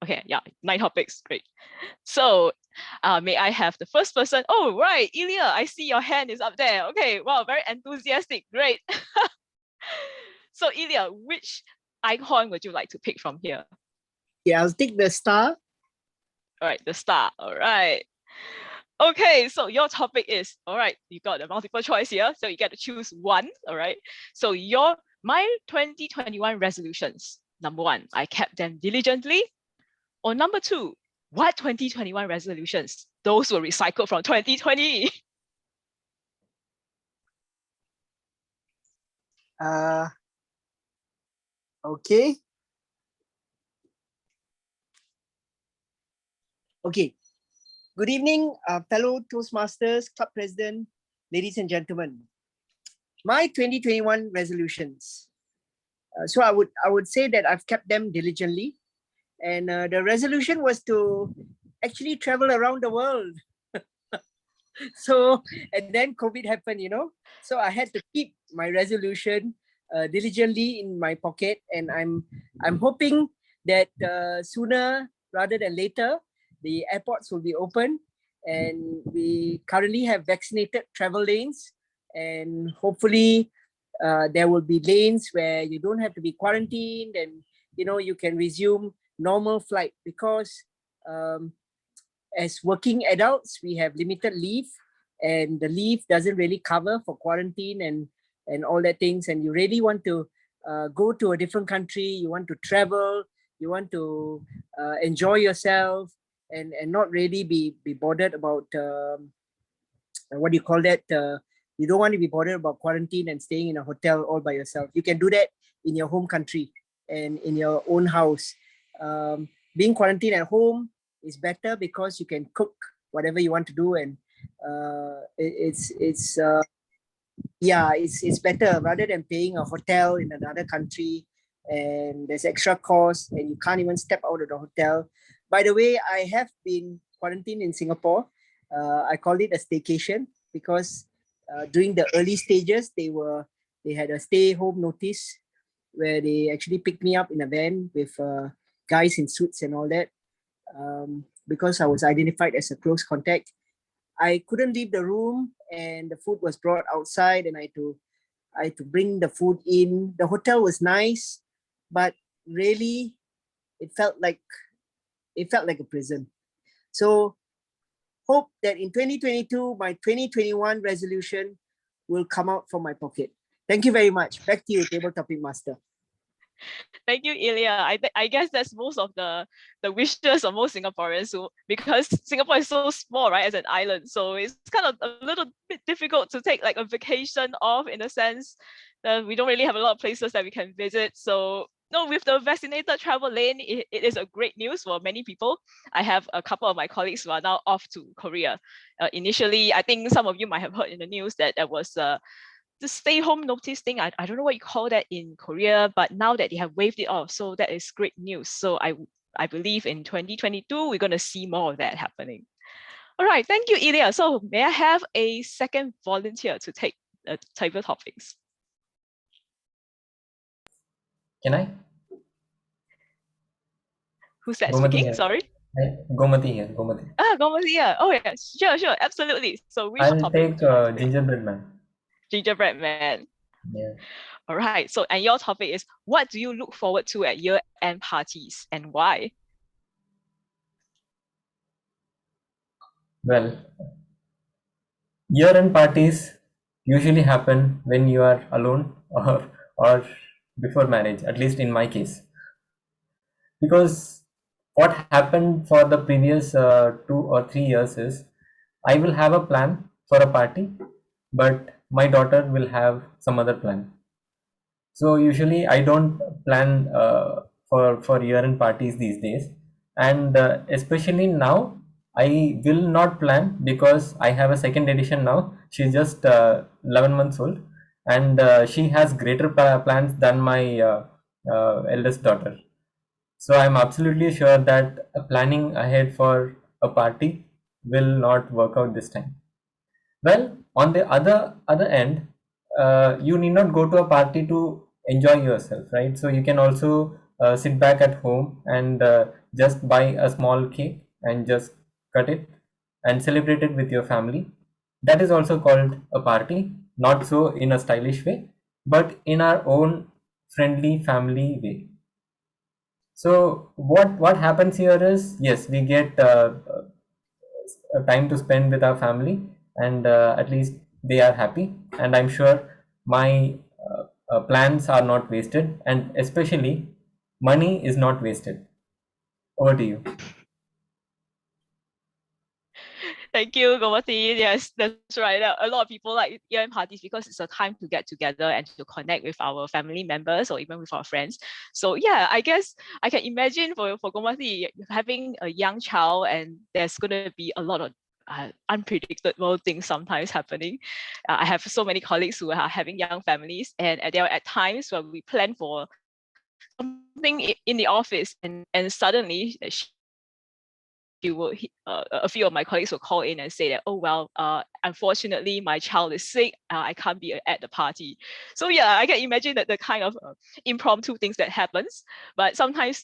Okay, yeah, 9 topics. Great. So may I have the first person? Oh, right, Ilya, I see your hand is up there. Okay, wow, very enthusiastic. Great. So Ilya, which icon would you like to pick from here? Yeah, I'll take the star. All right, the star. All right. Okay, so your topic is, all right, you got a multiple choice here, so you get to choose one. All right. So my 2021 resolutions. Number 1, I kept them diligently. Or number 2, what 2021 resolutions? Those were recycled from 2020. Okay. Okay. Good evening, fellow Toastmasters, club president, ladies and gentlemen. My 2021 resolutions. So I would say that I've kept them diligently, and the resolution was to actually travel around the world. So, and then COVID happened, so I had to keep my resolution diligently in my pocket, and I'm hoping that sooner rather than later the airports will be open, and we currently have vaccinated travel lanes, and hopefully there will be lanes where you don't have to be quarantined, and you can resume normal flight, because as working adults we have limited leave, and the leave doesn't really cover for quarantine and all that things, and you really want to go to a different country, you want to travel, you want to enjoy yourself, and not really be bothered about what do you call that, you don't want to be bothered about quarantine and staying in a hotel all by yourself. You can do that in your home country and in your own house. Being quarantined at home is better because you can cook whatever you want to do, and it's better rather than paying a hotel in another country, and there's extra cost and you can't even step out of the hotel. By the way, I have been quarantined in Singapore. I call it a staycation because during the early stages they had a stay home notice where they actually picked me up in a van with guys in suits and all that, because I was identified as a close contact. I couldn't leave the room, and the food was brought outside, and I had to bring the food in. The hotel was nice, but really it felt like a prison. So hope that in 2022 my 2021 resolution will come out from my pocket. Thank you very much. Back to you, table topic master. Thank you, Ilya. I guess that's most of the wishes of most Singaporeans, because Singapore is so small, right, as an island. So it's kind of a little bit difficult to take like a vacation off, in a sense that we don't really have a lot of places that we can visit. So no, with the vaccinated travel lane, it is a great news for many people. I have a couple of my colleagues who are now off to Korea. Initially, I think some of you might have heard in the news that there was the stay home notice thing. I don't know what you call that in Korea, but now that they have waived it off, so that is great news. So I believe in 2022 we're going to see more of that happening. All right, thank you, Ilya. So may I have a second volunteer to take the table topics? Can I? Who's that Gomati speaking? here. Sorry. Gomati here. Gomati. Gomati here. Oh yeah, sure, absolutely. So which I'll topic take would you like to take? gingerbread man. Gingerbread man. Yeah. All right. So, and your topic is, what do you look forward to at year-end parties and why? Well, year-end parties usually happen when you are alone or before marriage, at least in my case. Because what happened for the previous 2 or 3 years is, I will have a plan for a party, but my daughter will have some other plan. So usually I don't plan for year-end parties these days, and especially now I will not plan because I have a second edition now. She's just 11 months old, and she has greater plans than my eldest daughter. So I'm absolutely sure that planning ahead for a party will not work out this time. Well, on the other end, you need not go to a party to enjoy yourself, right? So you can also sit back at home and just buy a small cake and just cut it and celebrate it with your family. That is also called a party, not so in a stylish way, but in our own friendly family way. So what happens here is, yes, we get time to spend with our family, and at least they are happy, and I'm sure my plans are not wasted, and especially money is not wasted. Over to you. Thank you, Gomati. Yes, that's right. A lot of people like year-end parties because it's a time to get together and to connect with our family members or even with our friends. So yeah, I guess I can imagine for Gomati having a young child and there's going to be a lot of unpredictable things sometimes happening. I have so many colleagues who are having young families, and there are at times where we plan for something in the office, and suddenly a few of my colleagues will call in and say that, oh, well, unfortunately, my child is sick. I can't be at the party. So yeah, I can imagine that the kind of impromptu things that happens, but sometimes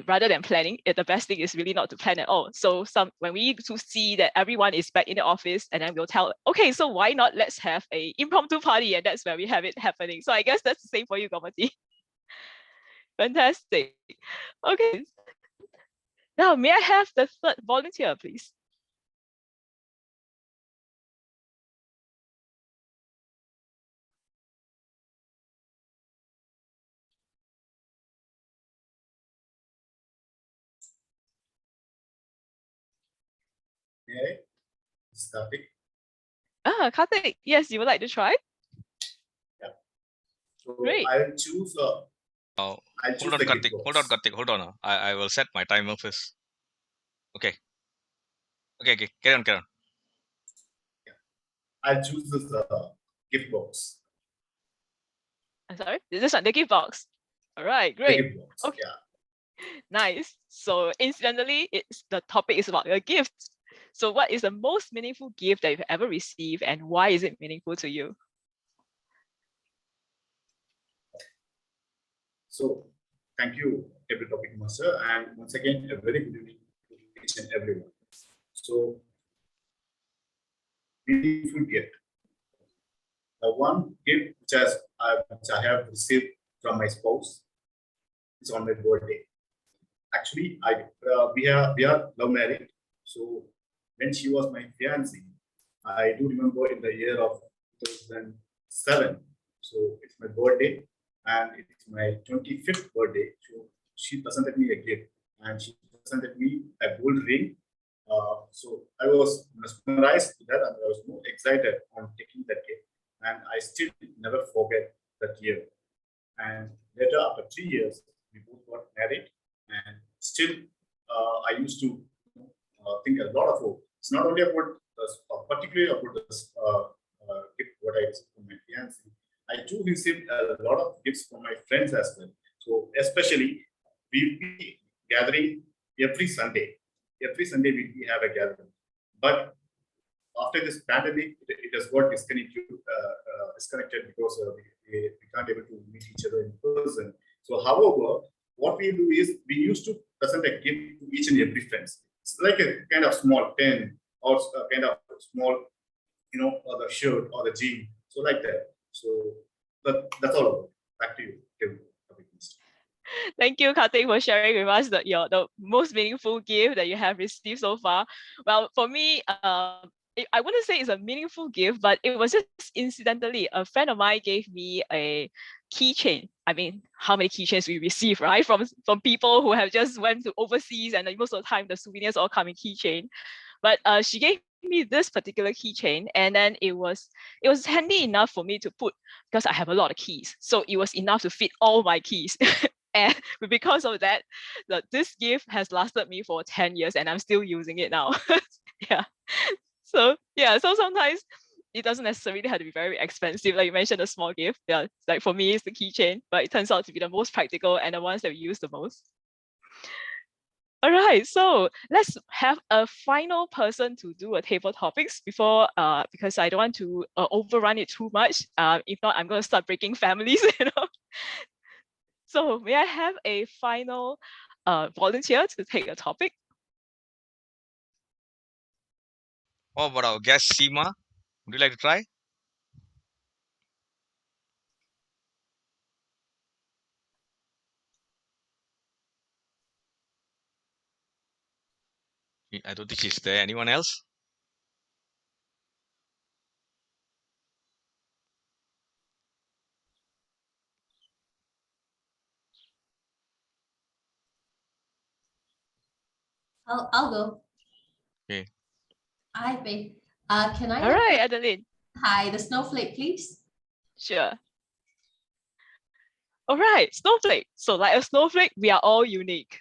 rather than planning, the best thing is really not to plan at all. So when we to see that everyone is back in the office, and then we'll tell, okay, so why not let's have a impromptu party, and that's where we have it happening. So I guess that's the same for you, Gomati. Fantastic. Okay. Now, may I have the third volunteer, please? Yeah, starting. Karthik, yes, you would like to try? Yeah. So Great. I'll choose. Hold on, Karthik. Hold on. I will set my timer first. Okay. Okay. Carry on. Yeah. I'll choose this gift box. I'm sorry. Is this the gift box? All right. Great. The gift box. Okay. Yeah. Nice. So incidentally, the topic is about a gift. So what is the most meaningful gift that you've ever received, and why is it meaningful to you? So thank you, every topic master, and once again, a very good evening to each and everyone. So, meaningful gift. The one gift which I have received from my spouse is on my birthday. Actually, we are love married. So when she was my fiancée, I do remember in the year of 2007. So it's my birthday, and it's my 25th birthday. So she presented me a gift, and she presented me a gold ring. So I was mesmerized with that, and I was more excited on taking that gift, and I still never forget that year. And later, after 3 years, we both got married, and still I used to think a lot of hope. It's not only about particularly about this gift what I received from my fiancée. I too received a lot of gifts from my friends as well. So especially we'll be gathering every Sunday. Every Sunday we have a gathering. But after this pandemic, it has got disconnected because we can't able to meet each other in person. So, however, what we do is we used to present a gift to each and every friend. It's like a kind of small pen or a kind of small, or the shirt or the jean. So like that. So that's all. Back to you. Thank you, Karthik, for sharing with us the most meaningful gift that you have received so far. Well, for me, I wouldn't say it's a meaningful gift, but it was just incidentally, a friend of mine gave me a keychain. I mean, how many keychains we receive, right? From people who have just went to overseas, and most of the time the souvenirs all come in keychain. But she gave me this particular keychain, and then it was handy enough for me to put, because I have a lot of keys. So it was enough to fit all my keys. And because of that, this gift has lasted me for 10 years, and I'm still using it now. Yeah. So sometimes it doesn't necessarily have to be very expensive. Like you mentioned, a small gift. Yeah, like for me, it's the keychain, but it turns out to be the most practical and the ones that we use the most. All right, so let's have a final person to do a table topics before, because I don't want to overrun it too much. If not, I'm going to start breaking families, So may I have a final volunteer to take a topic? What about our guest, Seema? Would you like to try? I don't think she's there. Anyone else? I'll go. Okay. Hi, Faith. Can I All have right, Adeline. hi, the snowflake, please? Sure. All right, snowflake. So like a snowflake, we are all unique.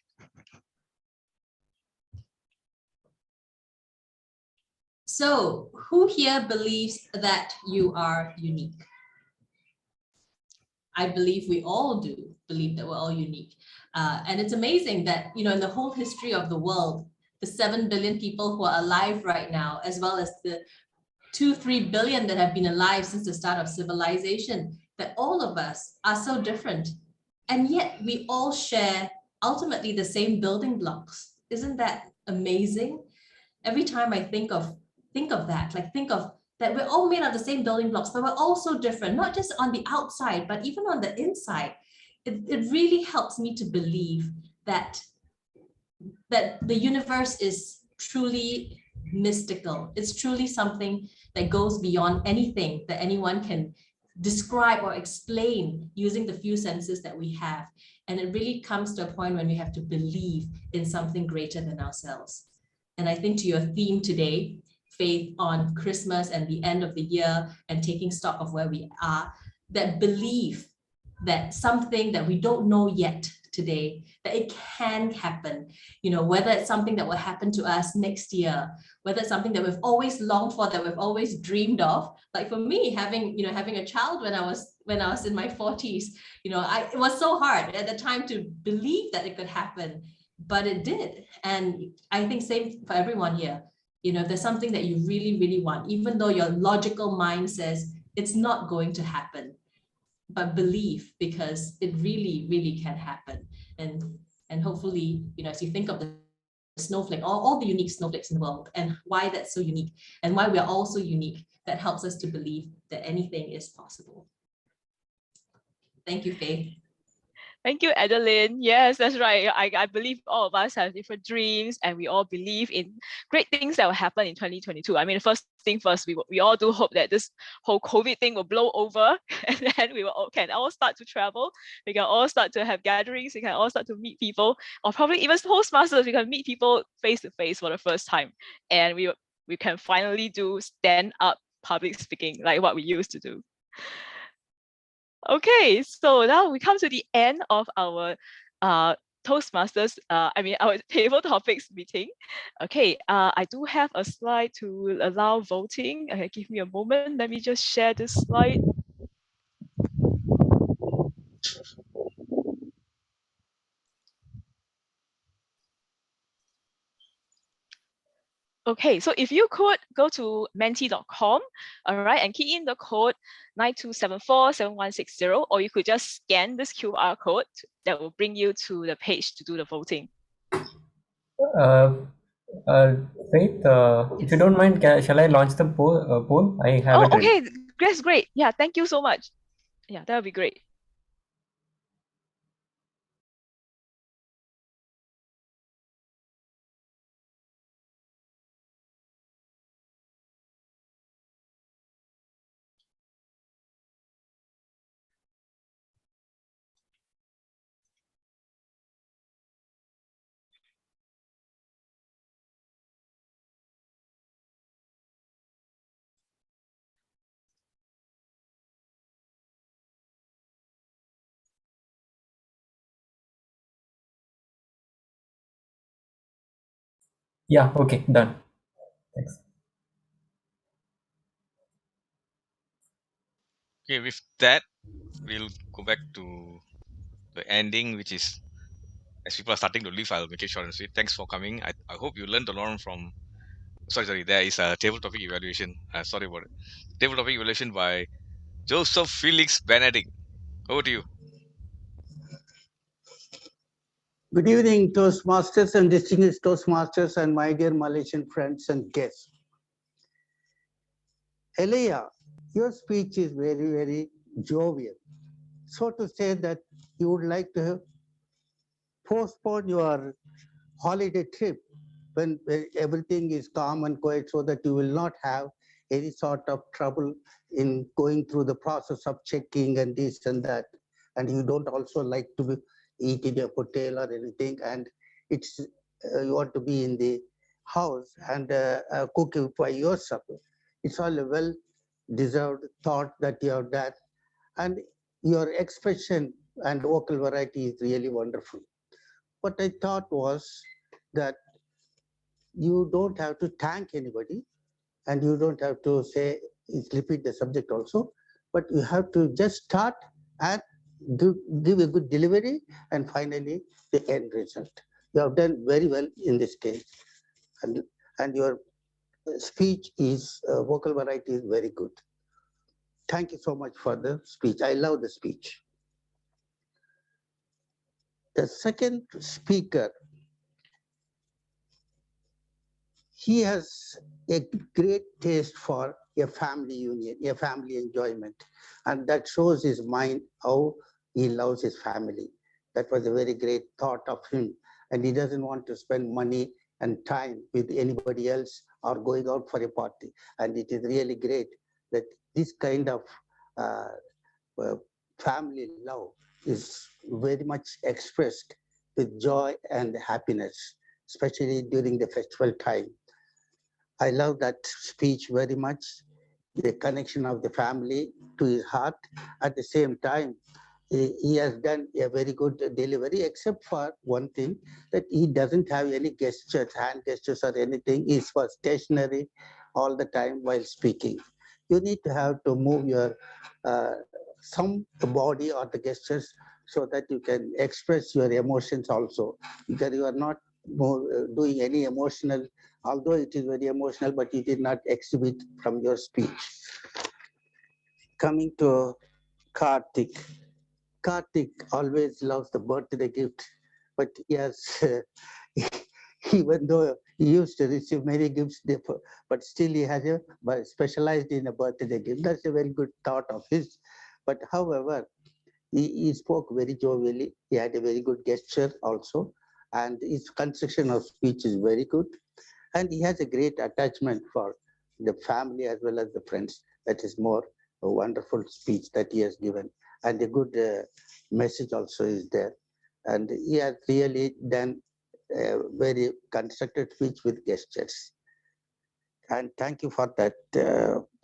So who here believes that you are unique? I believe we all do believe that we're all unique. And it's amazing that, you know, in the whole history of the world, the 7 billion people who are alive right now, as well as the 2-3 billion that have been alive since the start of civilization, that all of us are so different. And yet we all share ultimately the same building blocks. Isn't that amazing? Every time I think of that, like think of that we're all made of the same building blocks, but we're all so different, not just on the outside, but even on the inside. It really helps me to believe that the universe is truly mystical. It's truly something that goes beyond anything that anyone can describe or explain using the few senses that we have. And it really comes to a point when we have to believe in something greater than ourselves. And I think to your theme today, faith on Christmas and the end of the year and taking stock of where we are, that belief that something that we don't know yet today, that it can happen, you know, whether it's something that will happen to us next year, whether it's something that we've always longed for, that we've always dreamed of. Like for me, having a child when I was in my 40s, you know, it was so hard at the time to believe that it could happen, but it did. And I think same for everyone here. You know, if there's something that you really, really want, even though your logical mind says it's not going to happen, but believe, because it really, really can happen. And hopefully, you know, as you think of the snowflake, all the unique snowflakes in the world, and why that's so unique, and why we're all so unique, that helps us to believe that anything is possible. Thank you, Faith. Thank you, Adeline. Yes, that's right. I believe all of us have different dreams, and we all believe in great things that will happen in 2022. I mean, first thing first, we all do hope that this whole COVID thing will blow over, and then we can all start to travel. We can all start to have gatherings. We can all start to meet people, or probably even Toastmasters. We can meet people face to face for the first time, and we can finally do stand-up public speaking like what we used to do. Okay, so now we come to the end of our Toastmasters, our table topics meeting. Okay, I do have a slide to allow voting. Okay, give me a moment. Let me just share this slide. Okay, so if you could go to menti.com, all right, and key in the code 92747160, or you could just scan this QR code that will bring you to the page to do the voting. Faith, if you don't mind, shall I launch the poll? I have it ready. Okay, that's great. Yeah, thank you so much. Yeah, that would be great. Yeah, okay, done. Thanks. Okay, with that, we'll go back to the ending, which is as people are starting to leave, I'll make it short and sweet. Thanks for coming. I hope you learned a lot from. Sorry. There is a table topic evaluation. Sorry about it. Table topic evaluation by Joseph Felix Benedict. Over to you. Good evening, Toastmasters and distinguished Toastmasters and my dear Malaysian friends and guests. Elia, your speech is very, very jovial. So to say that you would like to postpone your holiday trip when everything is calm and quiet so that you will not have any sort of trouble in going through the process of checking and this and that. And you don't also like to eat in a hotel or anything, and it's you want to be in the house and cooking for yourself. It's all a well-deserved thought that you have done, and your expression and vocal variety is really wonderful. What I thought was that you don't have to thank anybody, and you don't have to say, repeat the subject also, but you have to just start and give a good delivery, and finally the end result. You have done very well in this case, and your speech is vocal variety is very good. Thank you so much for the speech. I love the speech. The second speaker, he has a great taste for a family union, a family enjoyment, and that shows his mind how he loves his family. That was a very great thought of him, and he doesn't want to spend money and time with anybody else or going out for a party. And it is really great that this kind of uh, family love is very much expressed with joy and happiness, especially during the festival time. I love that speech very much, the connection of the family to his heart. At the same time, he has done a very good delivery, except for one thing, that he doesn't have any gestures, hand gestures or anything. He's for stationary all the time while speaking. You need to have to move your some body or the gestures so that you can express your emotions also, because you are not doing any emotional, although it is very emotional, but you did not exhibit from your speech. Coming to Karthik. Karthik always loves the birthday gift, but yes, even though he used to receive many gifts, but still he has specialized in a birthday gift. That's a very good thought of his. But however, he spoke very jovially. He had a very good gesture also, and his construction of speech is very good. And he has a great attachment for the family as well as the friends. That is more a wonderful speech that he has given, and a good message also is there. And he has really done a very constructed speech with gestures. And thank you for that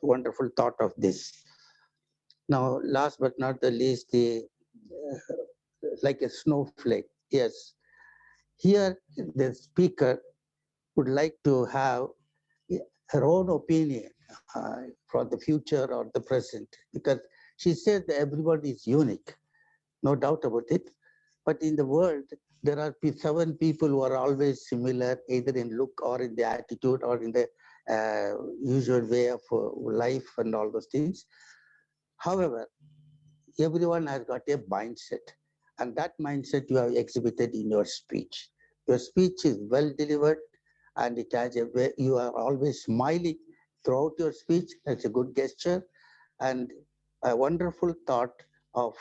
wonderful thought of this. Now, last but not the least, the like a snowflake. Yes, here the speaker would like to have her own opinion for the future or the present, because she said that everybody is unique, no doubt about it. But in the world, there are 7 people who are always similar, either in look or in the attitude or in the usual way of life and all those things. However, everyone has got a mindset, and that mindset you have exhibited in your speech. Your speech is well delivered, and it has a way, you are always smiling throughout your speech. That's a good gesture, and a wonderful thought of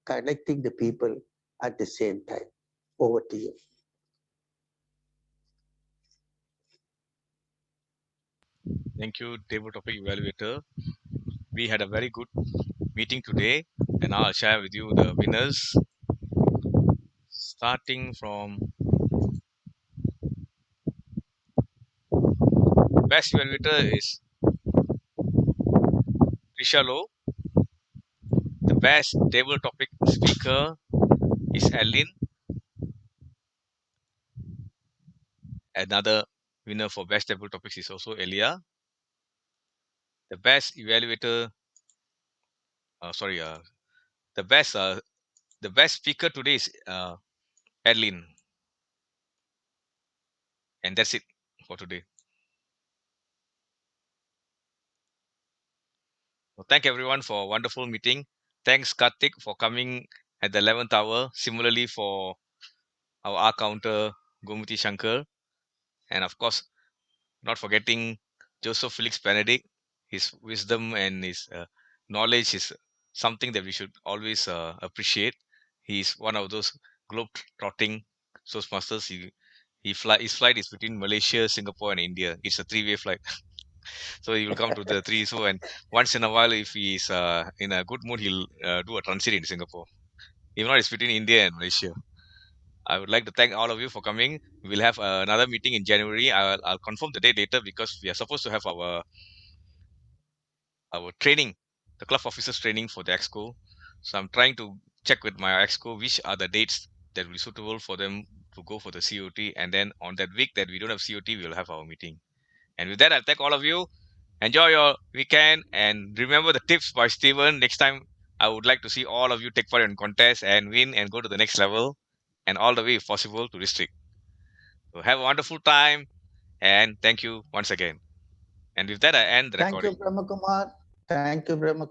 connecting the people at the same time. Over to you. Thank you, table topic evaluator. We had a very good meeting today, and I'll share with you the winners. Starting from best evaluator is Trisha Low. The best table topic speaker is Aline. Another winner for best table topics is also Elia. The best evaluator, the best speaker today is Adeline. And that's it for today. Well, thank everyone for a wonderful meeting. Thanks Karthik for coming at the 11th hour. Similarly for our R counter, Gomati Shankar. And of course, not forgetting Joseph Felix Benedict. His wisdom and his knowledge is something that we should always appreciate. He's one of those globe-trotting Toastmasters. His flight is between Malaysia, Singapore, and India. It's a 3-way flight. So he will come to the 3. So, and once in a while, if he's in a good mood, he'll do a transit in Singapore. If not, it's between India and Malaysia. I would like to thank all of you for coming. We'll have another meeting in January. I'll confirm the date later because we are supposed to have our training, the club officers training for the exco. So I'm trying to check with my exco which are the dates that will be suitable for them to go for the COT. And then on that week that we don't have COT, we'll have our meeting. And with that, I'll thank all of you. Enjoy your weekend and remember the tips by Steven. Next time, I would like to see all of you take part in contest and win and go to the next level and all the way, if possible, to district. So have a wonderful time and thank you once again. And with that, I end the Thank you, recording. Brahma Kumar. Thank you, Brahma